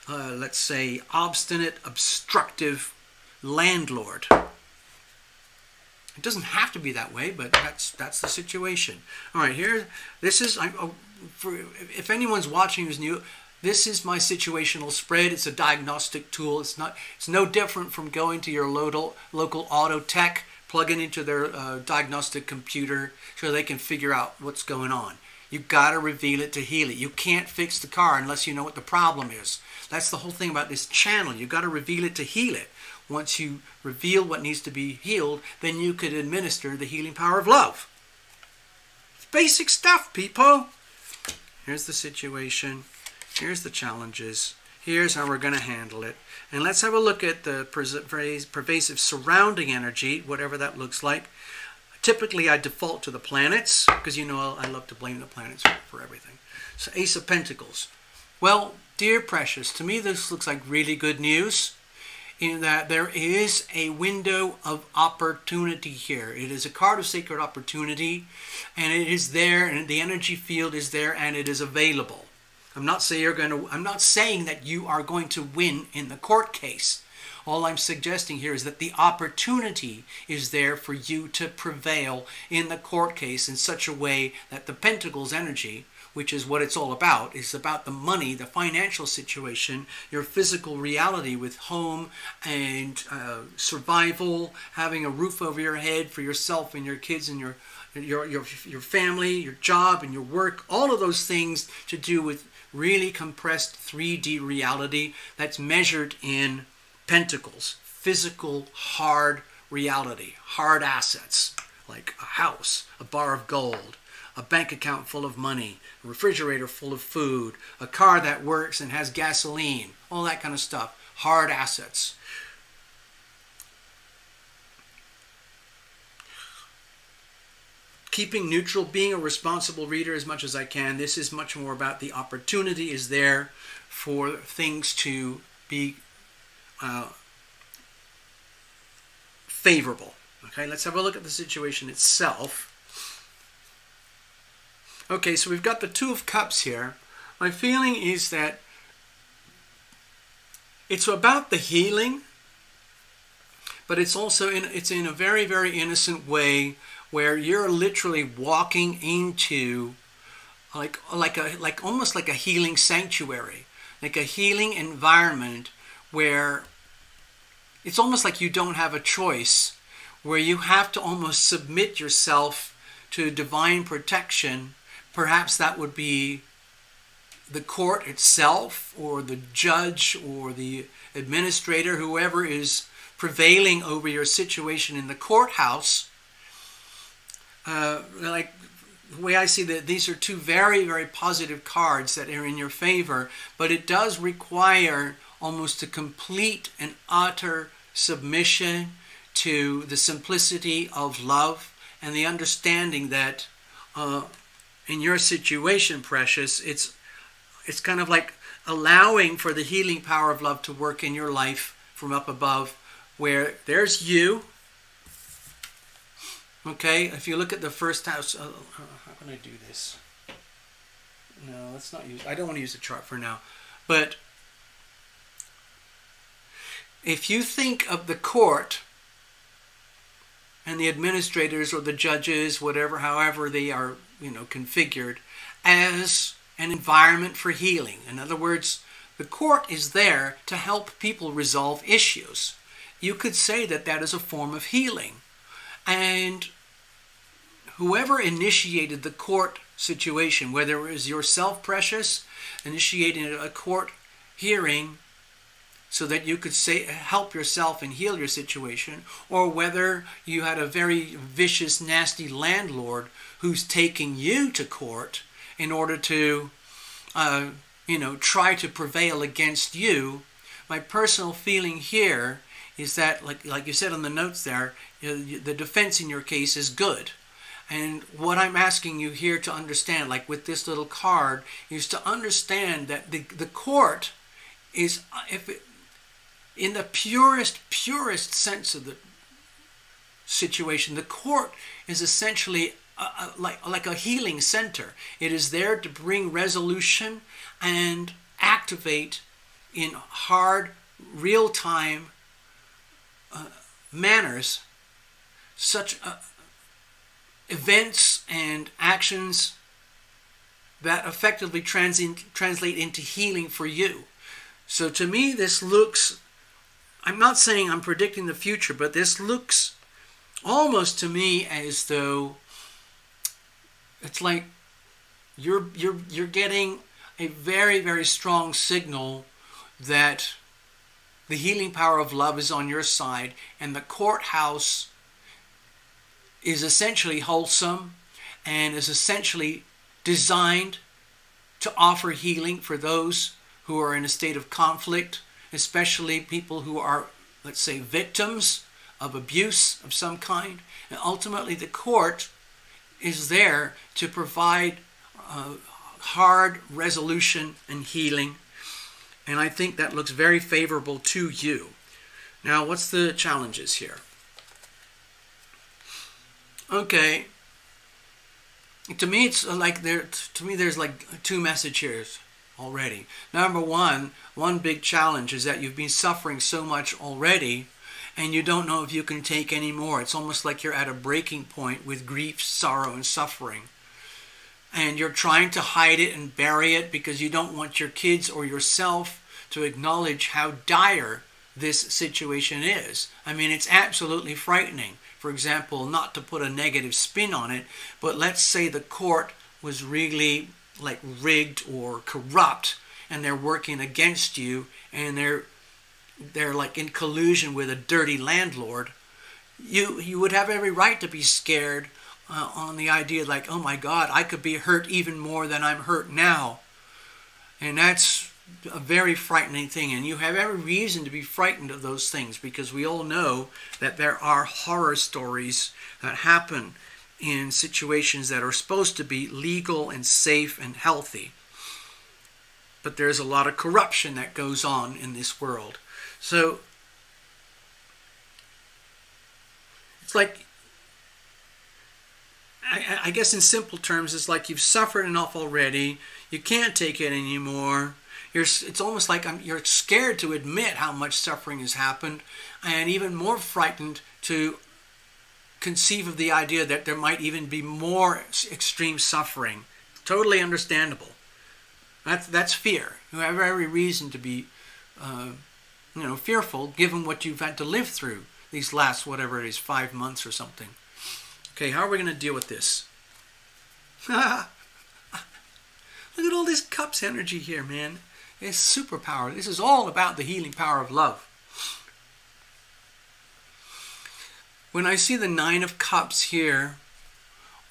let's say, obstinate, obstructive landlord. It doesn't have to be that way, but that's the situation. All right, here, this is, if anyone's watching who's new, this is my situational spread. It's a diagnostic tool. It's no different from going to your local auto tech, plugging into their diagnostic computer so they can figure out what's going on. You've got to reveal it to heal it. You can't fix the car unless you know what the problem is. That's the whole thing about this channel. You've got to reveal it to heal it. Once you reveal what needs to be healed, then you could administer the healing power of love. It's basic stuff, people. Here's the situation. Here's the challenges. Here's how we're going to handle it. And let's have a look at the pervasive surrounding energy, whatever that looks like. Typically, I default to the planets, because you know I love to blame the planets for everything. So, Ace of Pentacles. Well, dear Precious, to me this looks like really good news, in that there is a window of opportunity here. It is a card of sacred opportunity, and it is there, and the energy field is there, and it is available. I'm not saying that you are going to win in the court case. All I'm suggesting here is that the opportunity is there for you to prevail in the court case in such a way that the Pentacles energy, which is what it's all about, is about the money, the financial situation, your physical reality with home and survival, having a roof over your head for yourself and your kids and your family, your job and your work, all of those things to do with really compressed 3D reality that's measured in pentacles, physical, hard reality, hard assets like a house, a bar of gold, a bank account full of money, a refrigerator full of food, a car that works and has gasoline, all that kind of stuff, hard assets. Keeping neutral, being a responsible reader as much as I can. This is much more about the opportunity is there for things to be favorable. Okay, let's have a look at the situation itself. Okay, so we've got the Two of Cups here. My feeling is that it's about the healing, but it's also in a very, very innocent way where you're literally walking into almost like a healing sanctuary, like a healing environment where it's almost like you don't have a choice, where you have to almost submit yourself to divine protection. Perhaps that would be the court itself, or the judge, or the administrator, whoever is prevailing over your situation in the courthouse. Like the way I see that, these are two very, very positive cards that are in your favor, but it does require almost a complete and utter submission to the simplicity of love and the understanding that in your situation, Precious, it's kind of like allowing for the healing power of love to work in your life from up above, where there's you. Okay, if you look at the first house, how can I do this? No, let's not use, I don't want to use the chart for now. But if you think of the court and the administrators or the judges, whatever, however they are, configured, as an environment for healing. In other words, the court is there to help people resolve issues. You could say that that is a form of healing. And whoever initiated the court situation, whether it was yourself, Precious, initiating a court hearing so that you could help yourself and heal your situation, or whether you had a very vicious, nasty landlord who's taking you to court in order to, try to prevail against you. My personal feeling here is that, like you said on the notes there, the defense in your case is good. And what I'm asking you here to understand, like with this little card, is to understand that the court is, in the purest sense of the situation, the court is essentially like a healing center. It is there to bring resolution and activate in hard, real-time manners such events and actions that effectively translate into healing for you. So to me, this looks, I'm not saying I'm predicting the future, but this looks almost to me as though it's like you're getting a very, very strong signal that the healing power of love is on your side, and the courthouse is essentially wholesome and is essentially designed to offer healing for those who are in a state of conflict, especially people who are, let's say, victims of abuse of some kind. And ultimately the court is there to provide hard resolution and healing. And I think that looks very favorable to you. Now, what's the challenges here? Okay. To me, it's like there's like two messages already. Number one big challenge is that you've been suffering so much already, and you don't know if you can take any more. It's almost like you're at a breaking point with grief, sorrow, and suffering. And you're trying to hide it and bury it because you don't want your kids or yourself to acknowledge how dire this situation is. I mean, it's absolutely frightening. For example, not to put a negative spin on it, but let's say the court was really like rigged or corrupt, and they're working against you, and they're like in collusion with a dirty landlord. You would have every right to be scared on the idea like, oh my God, I could be hurt even more than I'm hurt now. And that's a very frightening thing, and you have every reason to be frightened of those things, because we all know that there are horror stories that happen in situations that are supposed to be legal and safe and healthy. But there's a lot of corruption that goes on in this world. So it's like, I guess in simple terms, it's like you've suffered enough already. You can't take it anymore. It's almost like you're scared to admit how much suffering has happened, and even more frightened to conceive of the idea that there might even be more extreme suffering. Totally understandable. That's fear. You have every reason to be fearful, given what you've had to live through these last, whatever it is, 5 months or something. Okay, how are we going to deal with this? Look at all this cups energy here, man. It's superpower. This is all about the healing power of love. When I see the 9 of Cups here,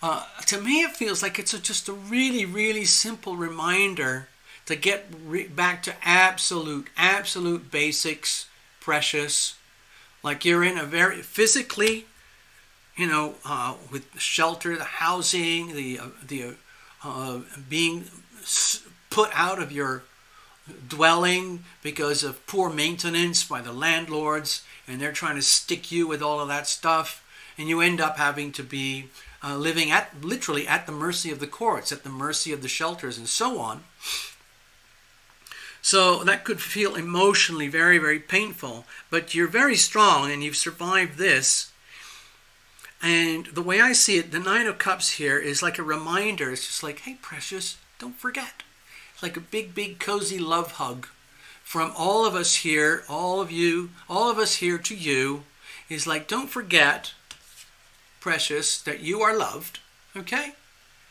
to me it feels like it's just a really, really simple reminder to get back to absolute basics, precious. Like you're in a very physically, with shelter, the housing, the being put out of your dwelling because of poor maintenance by the landlords, and they're trying to stick you with all of that stuff, and you end up having to be living literally at the mercy of the courts, at the mercy of the shelters, and so on. So that could feel emotionally very, very painful, but you're very strong and you've survived this. And the way I see it, the 9 of Cups here is like a reminder. It's just like, hey, precious, don't forget. It's like a big, big, cozy love hug from all of us here, all of us here to you, is like, don't forget, precious, that you are loved, okay?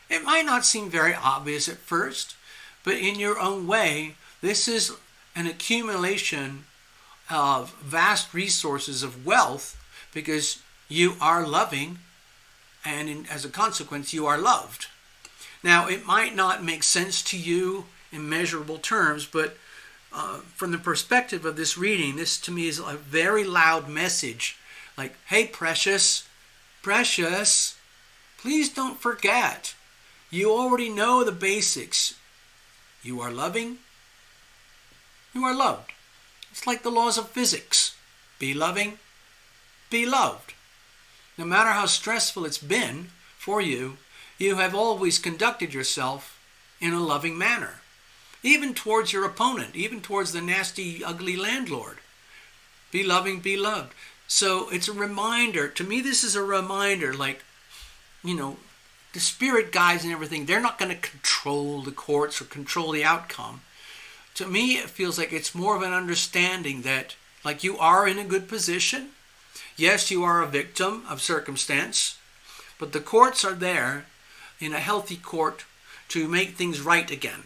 It might not seem very obvious at first, but in your own way, this is an accumulation of vast resources of wealth because you are loving, and as a consequence, you are loved. Now, it might not make sense to you in measurable terms, but from the perspective of this reading, this to me is a very loud message. Like, hey, precious, precious, please don't forget. You already know the basics. You are loving. You are loved. It's like the laws of physics. Be loving. Be loved. No matter how stressful it's been for you, you have always conducted yourself in a loving manner. Even towards your opponent, even towards the nasty, ugly landlord. Be loving, be loved. So it's a reminder. To me, this is a reminder, like, you know, the spirit guides and everything, they're not going to control the courts or control the outcome. To me, it feels like it's more of an understanding that, like, you are in a good position. Yes, you are a victim of circumstance, but the courts are there in a healthy court to make things right again.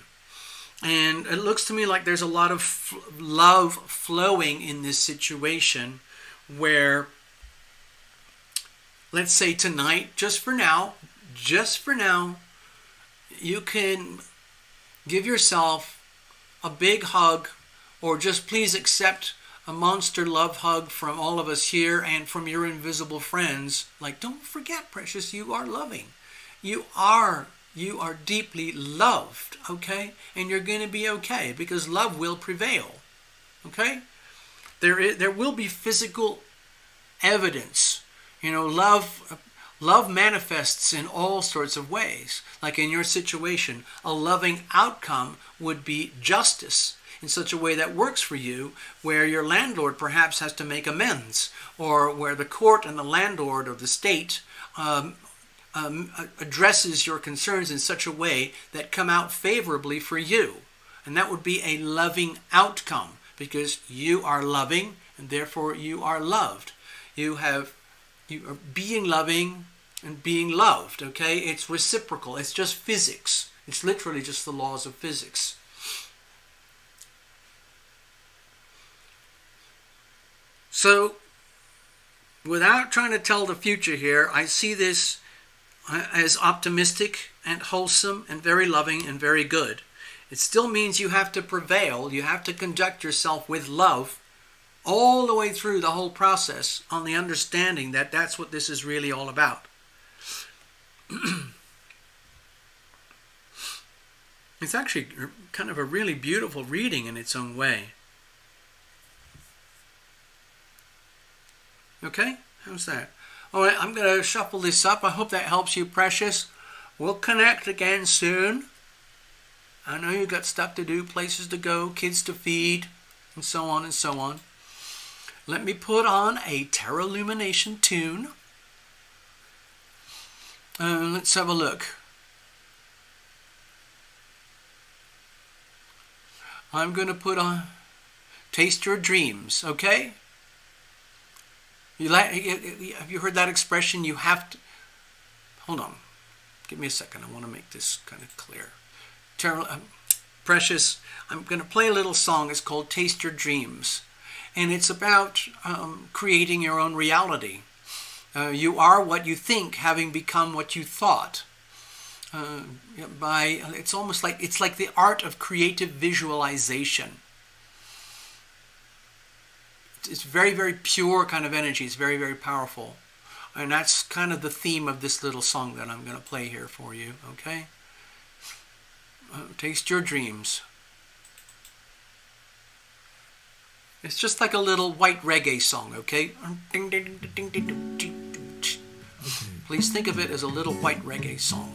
And it looks to me like there's a lot of love flowing in this situation where, let's say tonight, just for now, you can give yourself a big hug, or just please accept a monster love hug from all of us here and from your invisible friends. Like, don't forget, precious, you are loving. You are deeply loved, okay? And you're going to be okay, because love will prevail, okay? There will be physical evidence. You know, love manifests in all sorts of ways. Like in your situation, a loving outcome would be justice in such a way that works for you, where your landlord perhaps has to make amends, or where the court and the landlord or the state addresses your concerns in such a way that come out favorably for you. And that would be a loving outcome, because you are loving and therefore you are loved. You are being loving and being loved, okay? It's reciprocal. It's just physics. It's literally just the laws of physics. So, without trying to tell the future here, I see this as optimistic and wholesome and very loving and very good. It still means you have to prevail. You have to conduct yourself with love all the way through the whole process, on the understanding that that's what this is really all about. It's actually kind of a really beautiful reading in its own way. Okay? How's that? All right, I'm going to shuffle this up. I hope that helps you, precious. We'll connect again soon. I know you've got stuff to do, places to go, kids to feed, and so on and so on. Let me put on a Tarot Lumination tune. Let's have a look. I'm going to put on Taste Your Dreams, okay? Have you heard that expression? You have to... Hold on. Give me a second. I want to make this kind of clear. Precious, I'm going to play a little song. It's called Taste Your Dreams. And it's about creating your own reality. You are what you think, having become what you thought. It's almost like the art of creative visualization. It's very, very pure kind of energy. It's very, very powerful. And that's kind of the theme of this little song that I'm going to play here for you, okay? Taste Your Dreams. It's just like a little white reggae song, okay? Please think of it as a little white reggae song.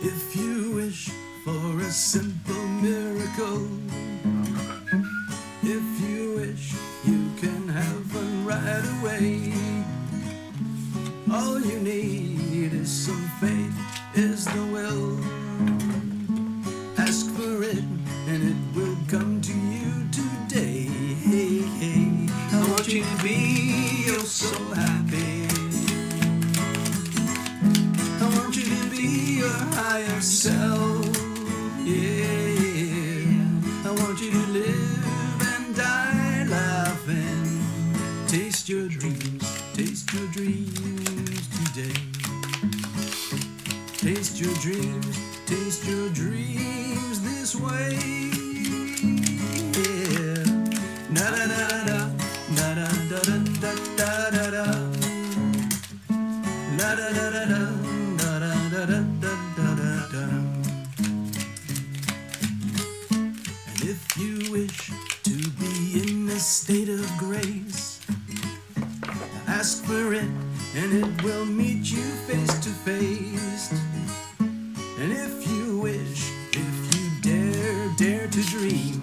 If you wish for a simple miracle, if you wish you can have one right away, all you need is some faith, is the will. Ask for it and it will come to you today. Hey, hey, I want you to be oh so happy. I want you to be your higher self. Yeah, I want you to live and die laughing. Taste your dreams. taste your dreams today. Taste your dreams this way. Yeah. Na da da da da da da da da da da. La da da da da da da da da da da da. And if you wish to be in a state of grace, ask for it, and it will meet you face to face. And if you wish, if you dare to dream,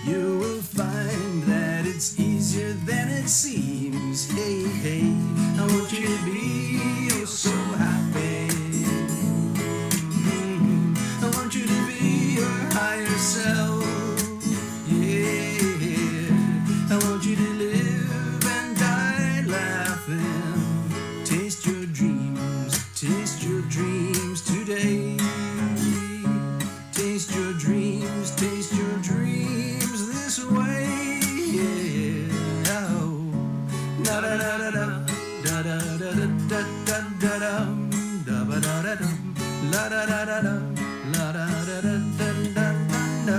you will find that it's easier than it seems. Hey, hey, I want you to be oh so happy. I want you to be your higher self. Yeah, I want you to live and die laughing. Taste your dreams today. Taste your dreams this way. Yeah. Oh. Da da da da da da da da da da da da da ba da da da la da da da da la da da da da da da.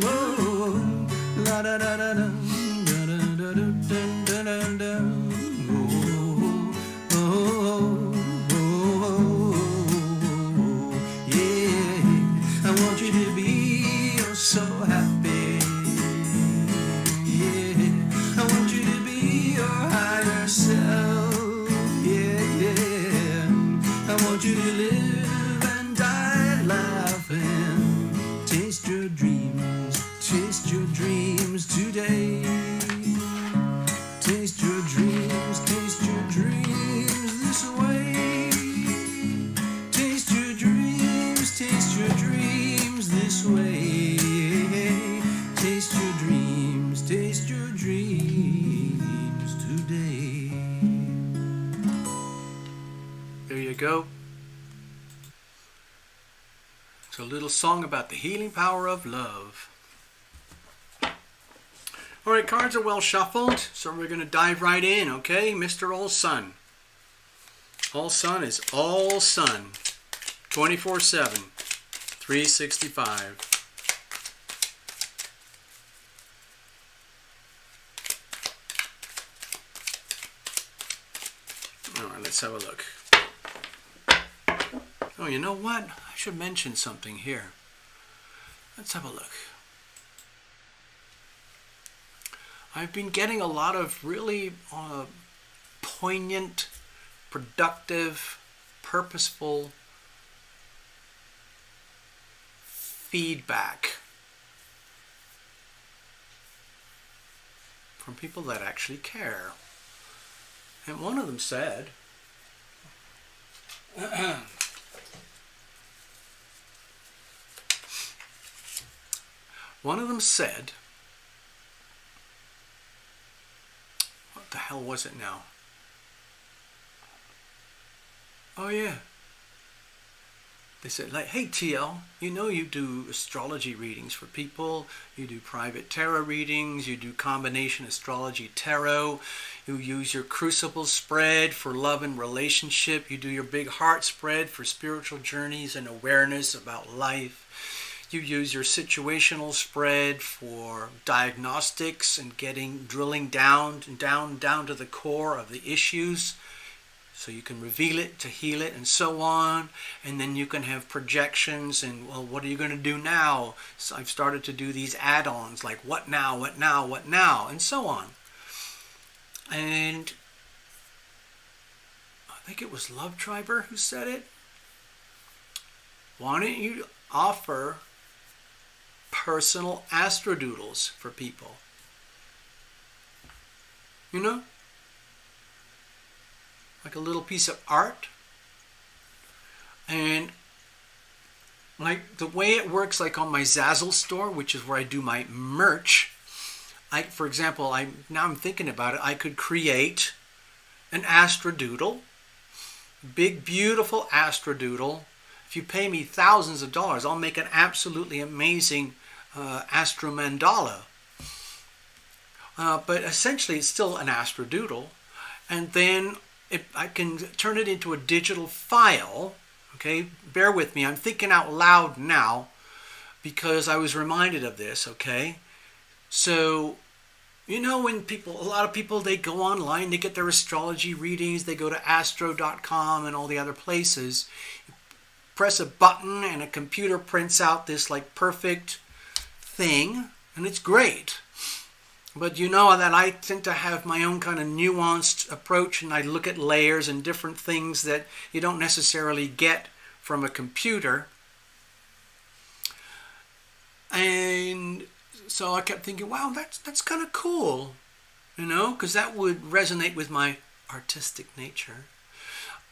Oh. La da da da da da da da da da da. So happy, yeah. I want you to be your higher self, yeah, yeah. I want you to live and die laughing. Taste your dreams today. Taste your dreams this way. Taste your dreams this way. Taste your dreams today. There you go. It's a little song about the healing power of love. All right, cards are well shuffled, so we're going to dive right in, okay? Mr. All Sun. All Sun is all sun. 24/7. 365. All right, let's have a look. Oh, you know what? I should mention something here. Let's have a look. I've been getting a lot of really poignant, productive, purposeful feedback from people that actually care. And one of them said, what the hell was it now? Oh yeah. They said, like, hey TL, you know you do astrology readings for people, you do private tarot readings, you do combination astrology tarot, you use your crucible spread for love and relationship, you do your big heart spread for spiritual journeys and awareness about life, you use your situational spread for diagnostics and drilling down to the core of the issues, so you can reveal it to heal it and so on. And then you can have projections and, well, what are you going to do now? So I've started to do these add-ons like what now, and so on. And I think it was Love Triber who said it. Why don't you offer personal astrodoodles for people? You know? Like a little piece of art. And like the way it works, like on my Zazzle store, which is where I do my merch, for example, now I'm thinking about it, I could create an astrodoodle, big beautiful astrodoodle. If you pay me thousands of dollars, I'll make an absolutely amazing astro mandala. But essentially it's still an astrodoodle. and then I can turn it into a digital file. Okay, bear with me. I'm thinking out loud now because I was reminded of this. Okay, so when a lot of people, they go online, they get their astrology readings, they go to astro.com and all the other places, press a button and a computer prints out this like perfect thing, and it's great. But you know that I tend to have my own kind of nuanced approach, and I look at layers and different things that you don't necessarily get from a computer. And so I kept thinking, wow, that's kind of cool, because that would resonate with my artistic nature.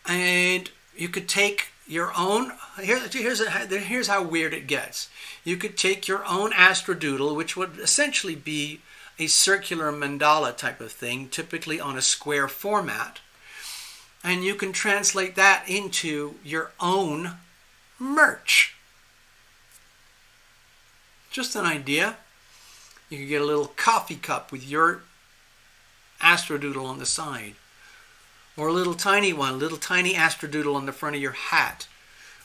And you could take your own, here's how weird it gets. You could take your own astrodoodle, which would essentially be a circular mandala type of thing, typically on a square format, and you can translate that into your own merch. Just an idea. You could get a little coffee cup with your astrodoodle on the side, or a little tiny astrodoodle on the front of your hat,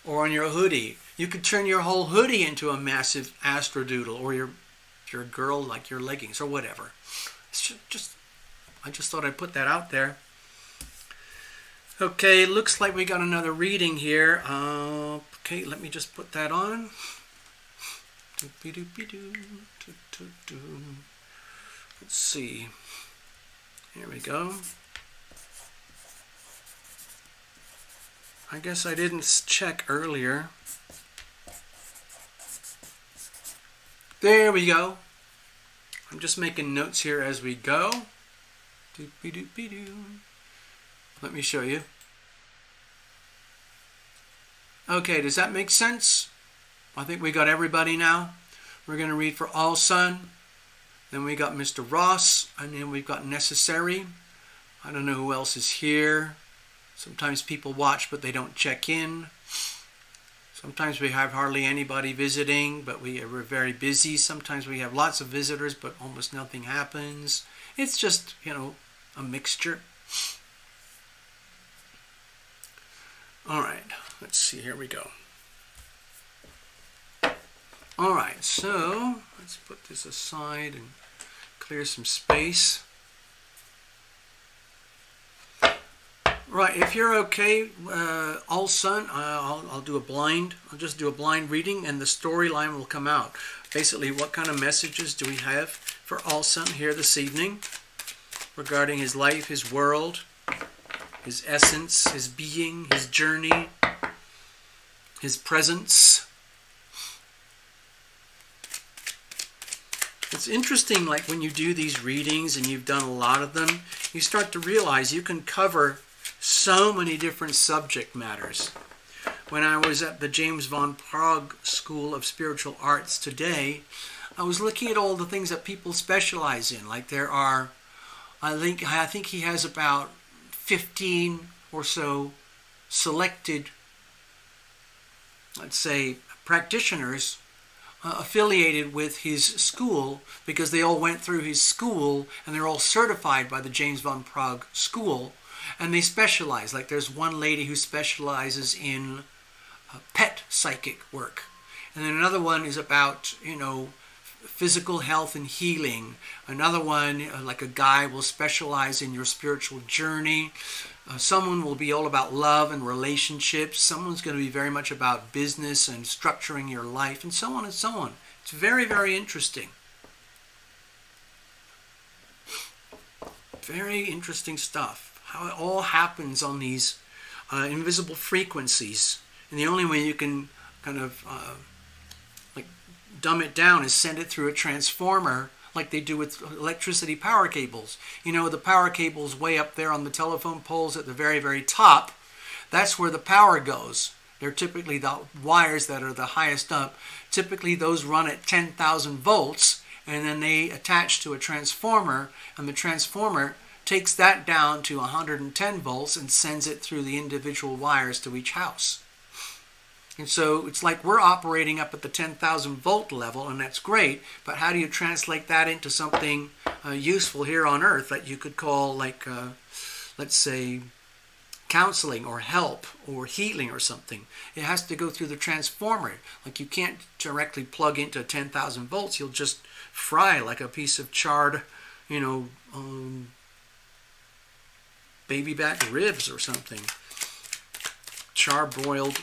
or on your hoodie. You could turn your whole hoodie into a massive astrodoodle, or your girl, like your leggings or whatever. I just thought I'd put that out there. Okay, looks like we got another reading here. Okay, let me just put that on. Let's see. Here we go. I guess I didn't check earlier. There we go. I'm just making notes here as we go. Let me show you. Okay, does that make sense? I think we got everybody now. We're going to read for All Sun. Then we got Mr. Ross. And then we've got Necessary. I don't know who else is here. Sometimes people watch, but they don't check in. Sometimes we have hardly anybody visiting, but we're very busy. Sometimes we have lots of visitors, but almost nothing happens. It's just, a mixture. All right, let's see. Here we go. All right, so let's put this aside and clear some space. Right, if you're okay, All Sun, I'll do a blind. I'll just do a blind reading, and the storyline will come out. Basically, what kind of messages do we have for All Sun here this evening regarding his life, his world, his essence, his being, his journey, his presence? It's interesting, like when you do these readings, and you've done a lot of them, you start to realize you can cover so many different subject matters. When I was at the James Van Praagh School of Spiritual Arts today, I was looking at all the things that people specialize in. Like there are, I think he has about 15 or so selected, let's say, practitioners affiliated with his school, because they all went through his school and they're all certified by the James Van Praagh School. And they specialize. Like there's one lady who specializes in pet psychic work. And then another one is about, physical health and healing. Another one, like a guy, will specialize in your spiritual journey. Someone will be all about love and relationships. Someone's going to be very much about business and structuring your life, and so on and so on. It's very, very interesting. Very interesting stuff. How it all happens on these invisible frequencies. And the only way you can kind of dumb it down is send it through a transformer, like they do with electricity power cables. The power cables way up there on the telephone poles at the very, very top, that's where the power goes. They're typically the wires that are the highest up. Typically those run at 10,000 volts, and then they attach to a transformer, and the transformer takes that down to 110 volts and sends it through the individual wires to each house. And so it's like we're operating up at the 10,000 volt level, and that's great, but how do you translate that into something useful here on Earth that you could call like let's say, counseling or help or healing or something. It has to go through the transformer. Like you can't directly plug into 10,000 volts. You'll just fry like a piece of charred, baby back ribs or something. Charbroiled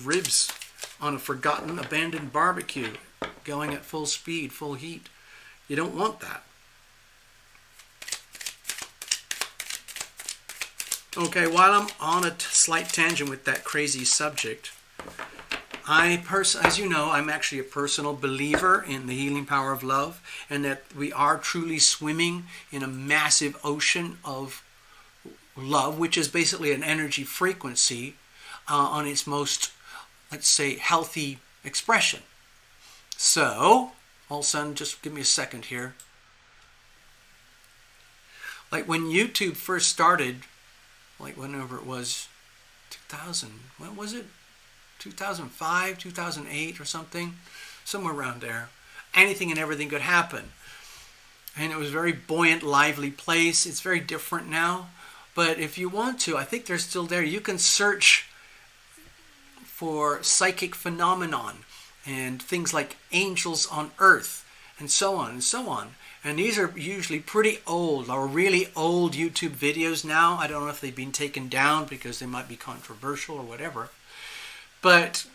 ribs on a forgotten, abandoned barbecue going at full speed, full heat. You don't want that. Okay, while I'm on a slight tangent with that crazy subject, as you know, I'm actually a personal believer in the healing power of love, and that we are truly swimming in a massive ocean of love, which is basically an energy frequency on its most, let's say, healthy expression. So, all of a sudden, just give me a second here. Like when YouTube first started, like whenever it was 2000, when was it? 2005, 2008 or something? Somewhere around there. Anything and everything could happen. And it was a very buoyant, lively place. It's very different now. But if you want to, I think they're still there. You can search for psychic phenomenon and things like angels on earth and so on and so on. And these are usually pretty old or really old YouTube videos now. I don't know if they've been taken down because they might be controversial or whatever. But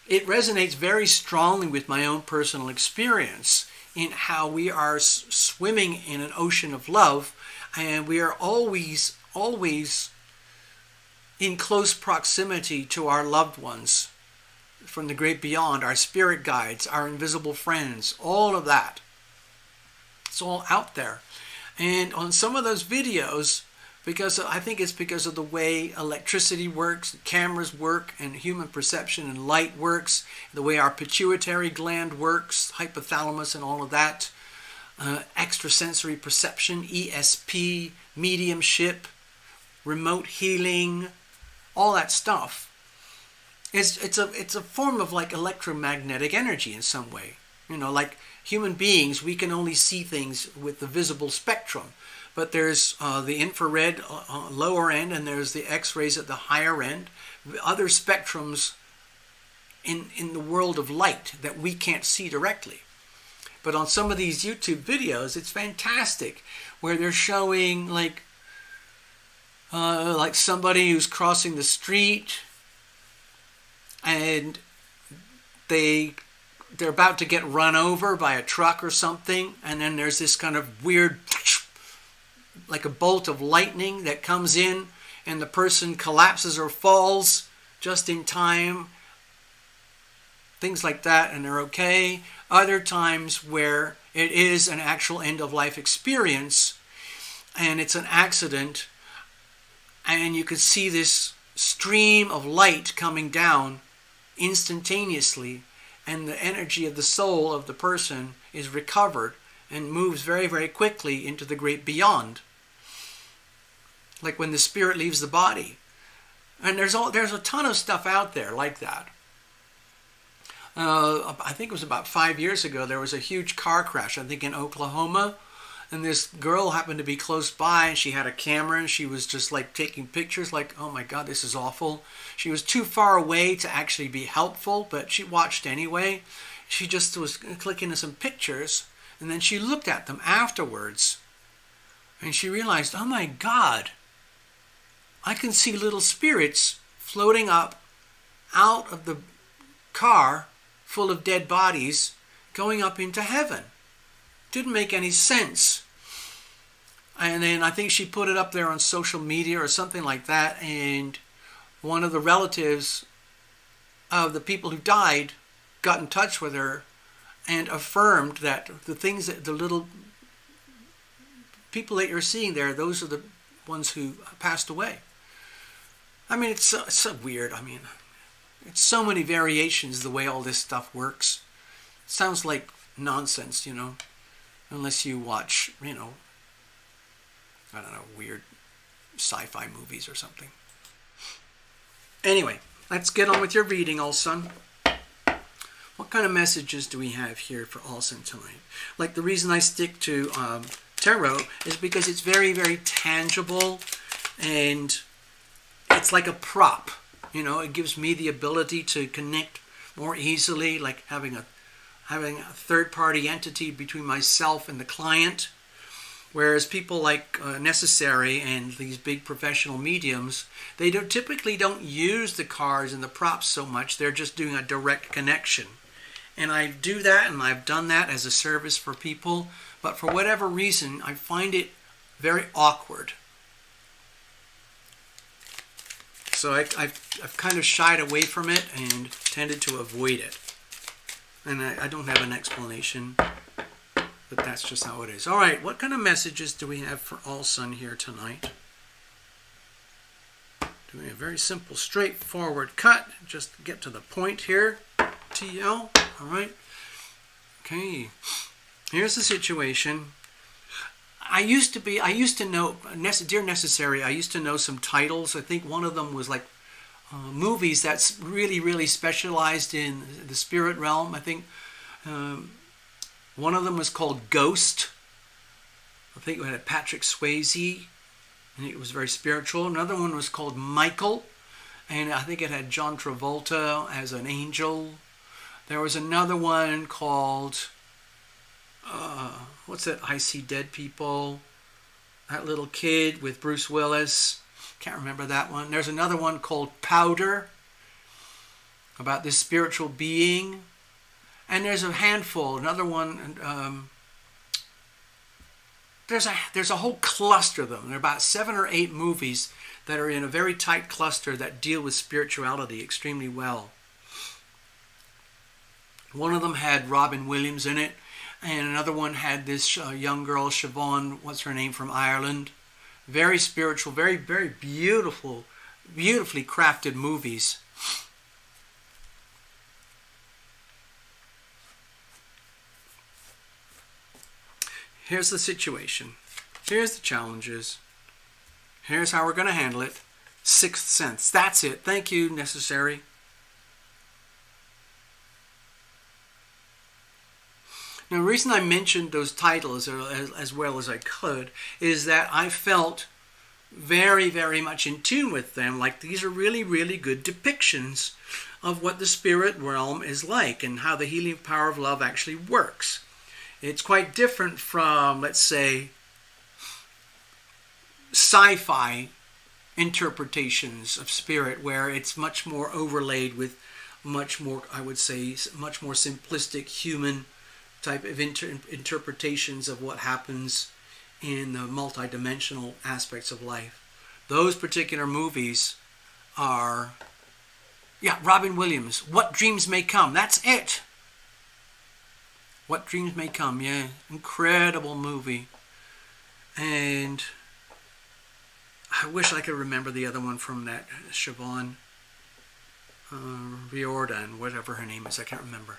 it resonates very strongly with my own personal experience in how we are swimming in an ocean of love, and we are always in close proximity to our loved ones from the great beyond, our spirit guides, our invisible friends, all of that. It's all out there. And on some of those videos, I think it's because of the way electricity works, cameras work, and human perception and light works, the way our pituitary gland works, hypothalamus and all of that, extrasensory perception, ESP, mediumship, remote healing, all that stuff. It's a form of like electromagnetic energy in some way. Like human beings, we can only see things with the visible spectrum. But there's the infrared lower end, and there's the X-rays at the higher end. Other spectrums in the world of light that we can't see directly. But on some of these YouTube videos, it's fantastic, where they're showing like somebody who's crossing the street, and they're about to get run over by a truck or something, and then there's this kind of weird, like a bolt of lightning that comes in, and the person collapses or falls just in time. Things like that, and they're okay. Other times where it is an actual end-of-life experience, and it's an accident, and you could see this stream of light coming down instantaneously, and the energy of the soul of the person is recovered and moves very, very quickly into the great beyond. Like when the spirit leaves the body. And there's a ton of stuff out there like that. I think it was about 5 years ago, there was a huge car crash, I think in Oklahoma. And this girl happened to be close by, and she had a camera, and she was just like taking pictures like, oh my God, this is awful. She was too far away to actually be helpful, but she watched anyway. She just was clicking some pictures, and then she looked at them afterwards, and she realized, oh my God, I can see little spirits floating up out of the car full of dead bodies going up into heaven. Didn't make any sense. And then I think she put it up there on social media or something like that, and one of the relatives of the people who died got in touch with her and affirmed that the things that the little people that you're seeing there, those are the ones who passed away. I mean, it's so weird. I mean, it's so many variations the way all this stuff works. It sounds like nonsense, unless you watch, I don't know, weird sci-fi movies or something. Anyway, let's get on with your reading, Olson. What kind of messages do we have here for Olson tonight? Like the reason I stick to tarot is because it's very, very tangible, and it's like a prop. You know, it gives me the ability to connect more easily, like having a third-party entity between myself and the client. Whereas people like Necessary and these big professional mediums, they typically don't use the cards and the props so much. They're just doing a direct connection. And I do that, and I've done that as a service for people. But for whatever reason, I find it very awkward. So I've kind of shied away from it and tended to avoid it. And I don't have an explanation. But that's just how it is. All right, what kind of messages do we have for All Sun here tonight? Doing a very simple, straightforward cut. Just get to the point here. TL. All right. Okay. Here's the situation. I used to know, Dear Necessary, I used to know some titles. I think one of them was like movies that's really, really specialized in the spirit realm. I think one of them was called Ghost. I think it had Patrick Swayze, and it was very spiritual. Another one was called Michael, and I think it had John Travolta as an angel. There was another one called, what's that, I See Dead People? That little kid with Bruce Willis. Can't remember that one. There's another one called Powder, about this spiritual being. And there's a handful. Another one, there's a whole cluster of them. There are about 7 or 8 movies that are in a very tight cluster that deal with spirituality extremely well. One of them had Robin Williams in it, and another one had this young girl, Siobhan, what's her name, from Ireland. Very spiritual, very, very beautiful, beautifully crafted movies. Here's the situation. Here's the challenges. Here's how we're going to handle it. Sixth sense. That's it. Thank you, Necessary. Now, the reason I mentioned those titles as well as I could is that I felt very, very much in tune with them. Like, these are really, really good depictions of what the spirit realm is like and how the healing power of love actually works. It's quite different from, let's say, sci-fi interpretations of spirit, where it's much more overlaid with much more, I would say, much more simplistic human type of interpretations of what happens in the multidimensional aspects of life. Those particular movies are, Robin Williams, What Dreams May Come. That's it. What Dreams May Come, yeah. Incredible movie. And I wish I could remember the other one from that, Siobhan Riordan, whatever her name is, I can't remember.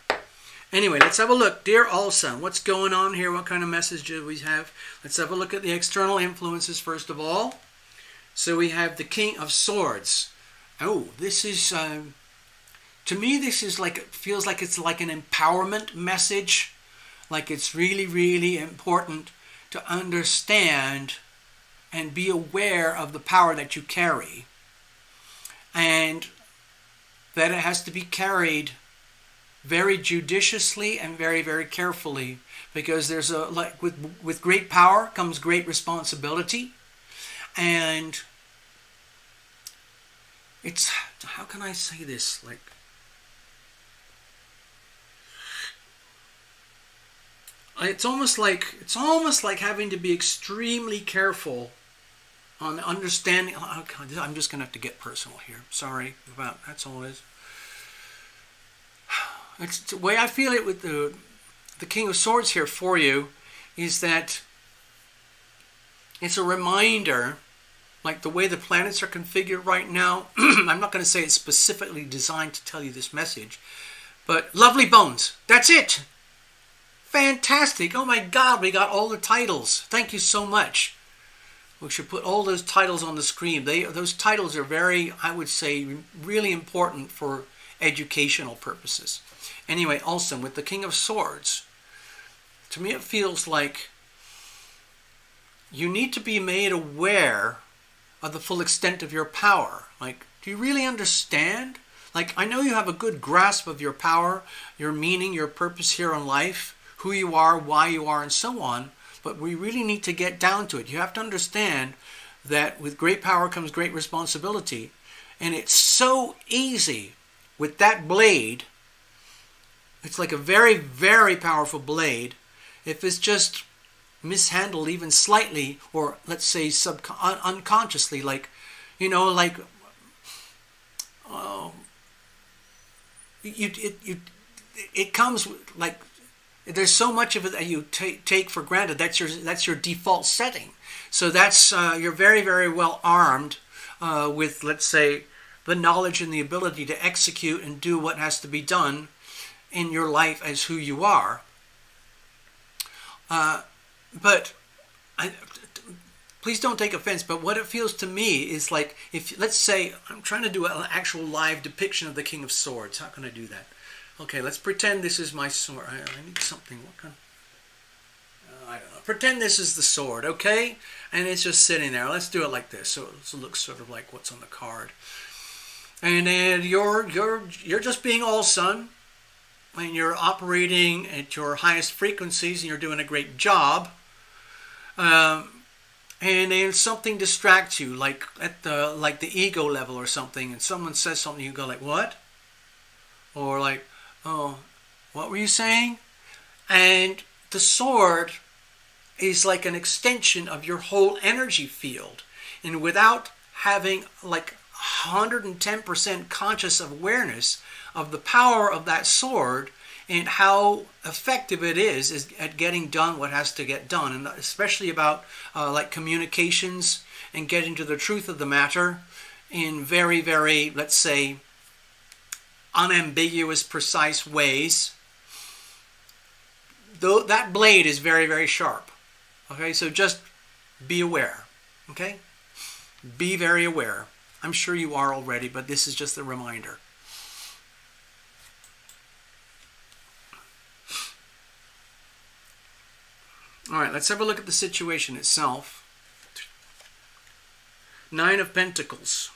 Anyway, let's have a look. Dear All Sun, what's going on here? What kind of message do we have? Let's have a look at the external influences first of all. So we have the King of Swords. Oh, this is, to me, this is like, it feels like it's like an empowerment message. Like it's really, really important to understand and be aware of the power that you carry. And that it has to be carried very judiciously and very, very carefully, because there's a, like with great power comes great responsibility. And it's, how can I say this, like, it's almost like having to be extremely careful on understanding. Oh, God, I'm just gonna have to get personal here. Sorry about, that's all it is. It's the way I feel it with the King of Swords here for you is that it's a reminder, like the way the planets are configured right now. I'm not going to say it's specifically designed to tell you this message, but lovely bones. That's it. Fantastic. Oh my God, we got all the titles. Thank you so much. We should put all those titles on the screen. Those titles are very, I would say, really important for educational purposes. Anyway, also with the King of Swords, to me it feels like you need to be made aware of the full extent of your power. Like, do you really understand? Like, I know you have a good grasp of your power, your meaning, your purpose here in life, who you are, why you are, and so on, but we really need to get down to it. You have to understand that with great power comes great responsibility, and it's so easy with that blade. It's like a very, very powerful blade. If it's just mishandled even slightly, or let's say unconsciously, like, you know, like, it comes like, there's so much of it that you take for granted. That's your default setting. So that's you're very, very well armed with, let's say, the knowledge and the ability to execute and do what has to be done in your life as who you are. But please don't take offense, but what it feels to me is like, if, let's say, I'm trying to do an actual live depiction of the King of Swords. How can I do that? Okay, let's pretend this is my sword. I need something. What kind? I don't know. Pretend this is the sword, okay? And it's just sitting there. Let's do it like this, so it looks sort of like what's on the card. And then you're just being all sun, and you're operating at your highest frequencies, and you're doing a great job. And then something distracts you, like at the ego level or something, and someone says something, you go like, what? Or like, oh, what were you saying? And the sword is like an extension of your whole energy field. And without having like 110% conscious awareness of the power of that sword and how effective it is at getting done what has to get done, and especially about like communications and getting to the truth of the matter in very, very, let's say, unambiguous, precise ways. Though that blade is very, very sharp. Okay, so just be aware. Okay? Be very aware. I'm sure you are already, but this is just a reminder. All right, let's have a look at the situation itself. 9 of Pentacles.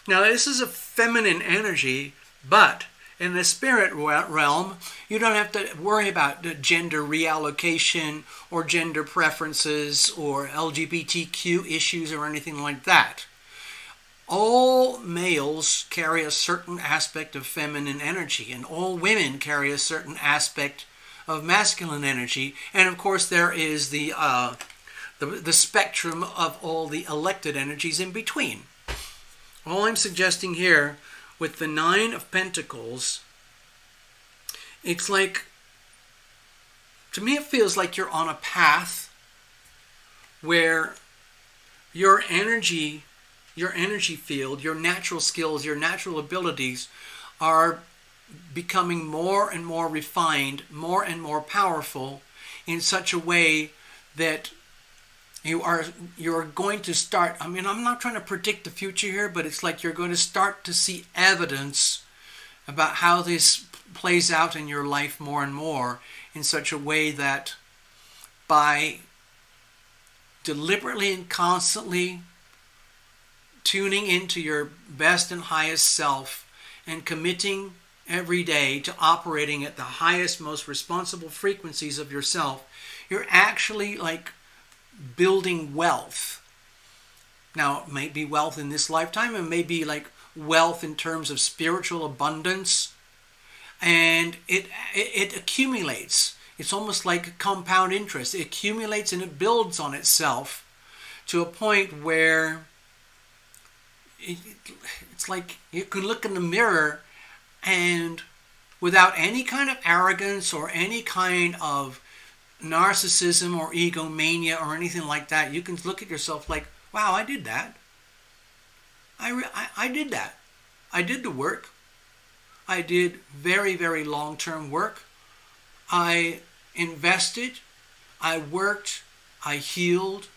Now, this is a feminine energy, but in the spirit realm, you don't have to worry about gender reallocation or gender preferences or LGBTQ issues or anything like that. All males carry a certain aspect of feminine energy, and all women carry a certain aspect of masculine energy. And of course, there is the spectrum of all the elected energies in between. All I'm suggesting here with the 9 of Pentacles, it's like, to me it feels like you're on a path where your energy field, your natural skills, your natural abilities are becoming more and more refined, more and more powerful in such a way that you're going to start, I mean, I'm not trying to predict the future here, but it's like you're going to start to see evidence about how this plays out in your life more and more in such a way that by deliberately and constantly tuning into your best and highest self and committing every day to operating at the highest, most responsible frequencies of yourself, you're actually like building wealth. Now, it may be wealth in this lifetime, it may be like wealth in terms of spiritual abundance, and it accumulates. It's almost like compound interest. It accumulates and it builds on itself to a point where it's like you can look in the mirror and without any kind of arrogance or any kind of narcissism or egomania or anything like that, you can look at yourself like, wow, I did that. I did that. I did the work. I did very, very long-term work. I invested. I worked. I healed.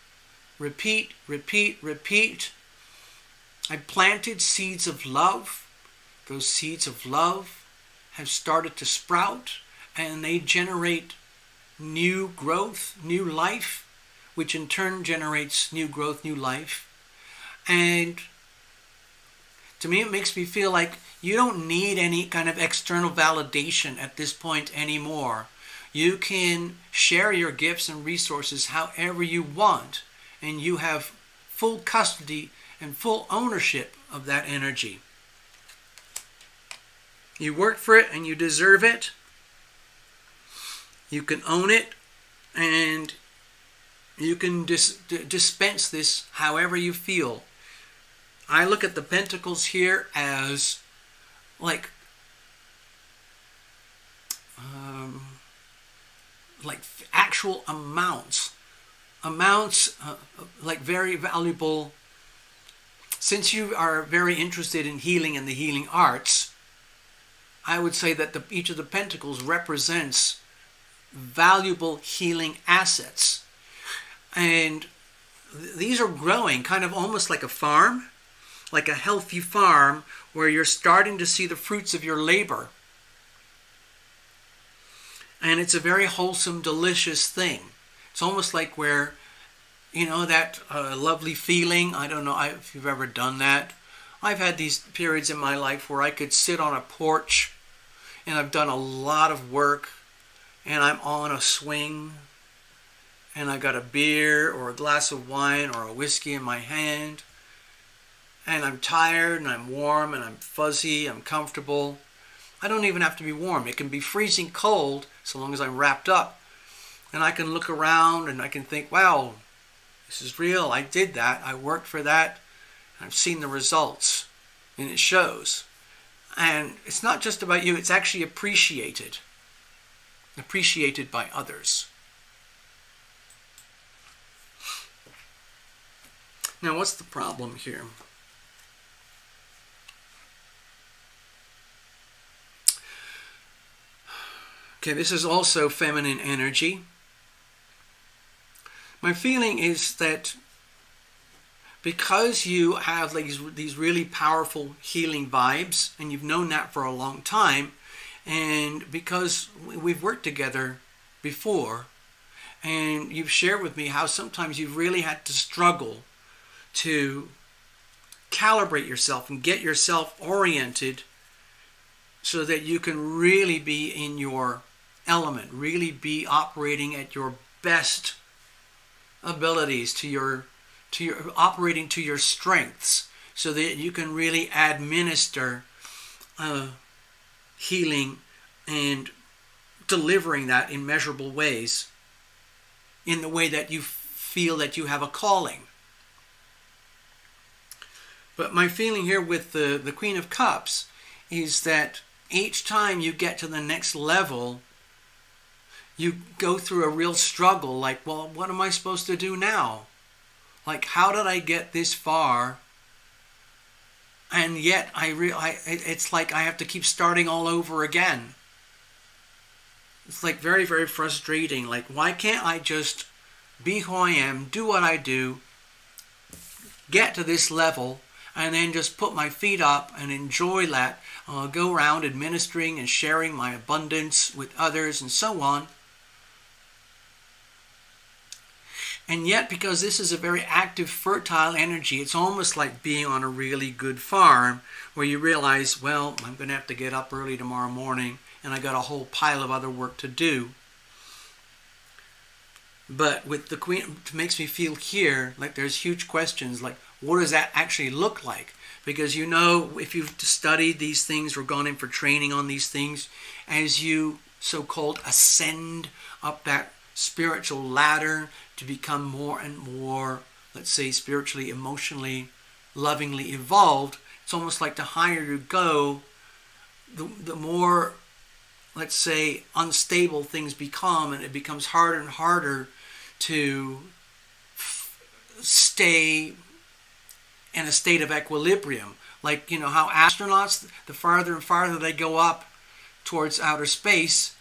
Repeat, repeat, repeat. I planted seeds of love. Those seeds of love have started to sprout, and they generate new growth, new life, which in turn generates new growth, new life. And to me, it makes me feel like you don't need any kind of external validation at this point anymore. You can share your gifts and resources however you want, and you have full custody and full ownership of that energy. You work for it and you deserve it. You can own it, and you can dispense this however you feel. I look at the pentacles here as like actual amounts, like very valuable. Since you are very interested in healing and the healing arts, I would say that each of the pentacles represents valuable healing assets. And these are growing kind of almost like a farm, like a healthy farm where you're starting to see the fruits of your labor. And it's a very wholesome, delicious thing. It's almost like where, that lovely feeling. I don't know if you've ever done that. I've had these periods in my life where I could sit on a porch and I've done a lot of work and I'm on a swing and I got a beer or a glass of wine or a whiskey in my hand, and I'm tired and I'm warm and I'm fuzzy, I'm comfortable. I don't even have to be warm. It can be freezing cold so long as I'm wrapped up. And I can look around and I can think, wow, this is real. I did that. I worked for that. I've seen the results. And it shows. And it's not just about you. It's actually appreciated. Appreciated by others. Now, what's the problem here? Okay, this is also feminine energy. My feeling is that because you have these really powerful healing vibes, and you've known that for a long time, and because we've worked together before, and you've shared with me how sometimes you've really had to struggle to calibrate yourself and get yourself oriented so that you can really be in your element, really be operating at your best abilities, to your operating to your strengths, so that you can really administer healing and delivering that in measurable ways, in the way that you feel that you have a calling. But my feeling here with the Queen of Cups is that each time you get to the next level, you go through a real struggle, like, well, what am I supposed to do now? Like, how did I get this far? And yet, it's like I have to keep starting all over again. It's like very, very frustrating. Like, why can't I just be who I am, do what I do, get to this level, and then just put my feet up and enjoy that, go around administering and sharing my abundance with others and so on. And yet, because this is a very active, fertile energy, it's almost like being on a really good farm where you realize, well, I'm going to have to get up early tomorrow morning and I got a whole pile of other work to do. But with the Queen, it makes me feel here like there's huge questions like, what does that actually look like? Because if you've studied these things or gone in for training on these things, as you so-called ascend up that spiritual ladder to become more and more, let's say, spiritually, emotionally, lovingly evolved, it's almost like the higher you go, the more, let's say, unstable things become, and it becomes harder and harder to stay in a state of equilibrium. Like, how astronauts, the farther and farther they go up towards outer space,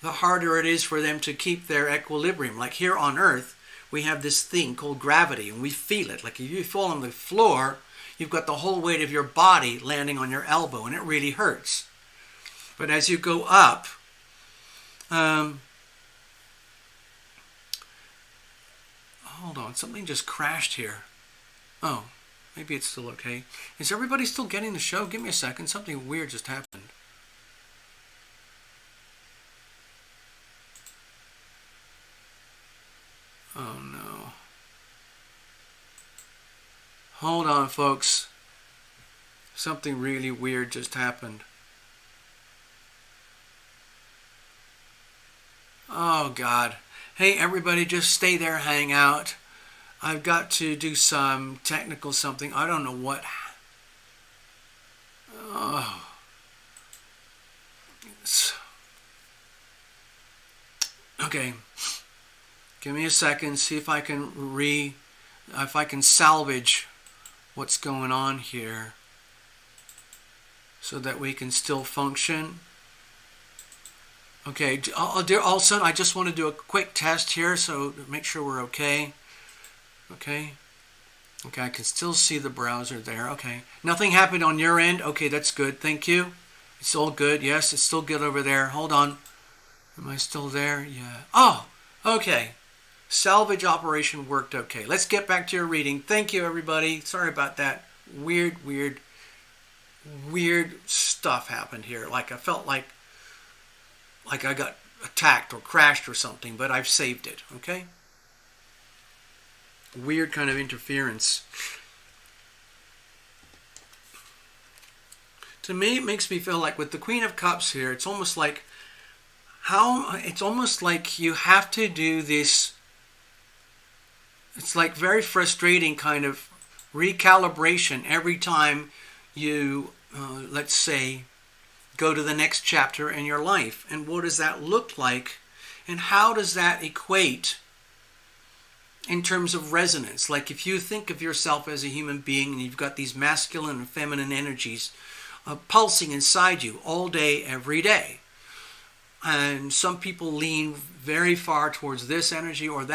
the harder it is for them to keep their equilibrium. Like here on Earth, we have this thing called gravity, and we feel it. Like if you fall on the floor, you've got the whole weight of your body landing on your elbow, and it really hurts. But as you go up, hold on, something just crashed here. Oh, maybe it's still okay. Is everybody still getting the show? Give me a second. Something weird just happened. Oh no. Hold on, folks. Something really weird just happened. Oh God. Hey everybody, just stay there, hang out. I've got to do some technical something. I don't know what. Oh. Okay. Give me a second, see if I can salvage what's going on here so that we can still function. Okay, also I just want to do a quick test here so to make sure we're okay. Okay, I can still see the browser there. Okay, nothing happened on your end. Okay, that's good, thank you. It's all good. Yes, it's still good over there. Hold on, am I still there? Yeah. Oh, okay. Salvage operation worked okay. Let's get back to your reading. Thank you, everybody. Sorry about that. Weird stuff happened here. Like I felt like I got attacked or crashed or something, but I've saved it, okay? Weird kind of interference. To me, it makes me feel like with the Queen of Cups here, it's almost like you have to do this. It's like very frustrating kind of recalibration every time you, let's say, go to the next chapter in your life. And what does that look like? And how does that equate in terms of resonance? Like if you think of yourself as a human being and you've got these masculine and feminine energies pulsing inside you all day, every day. And some people lean very far towards this energy or that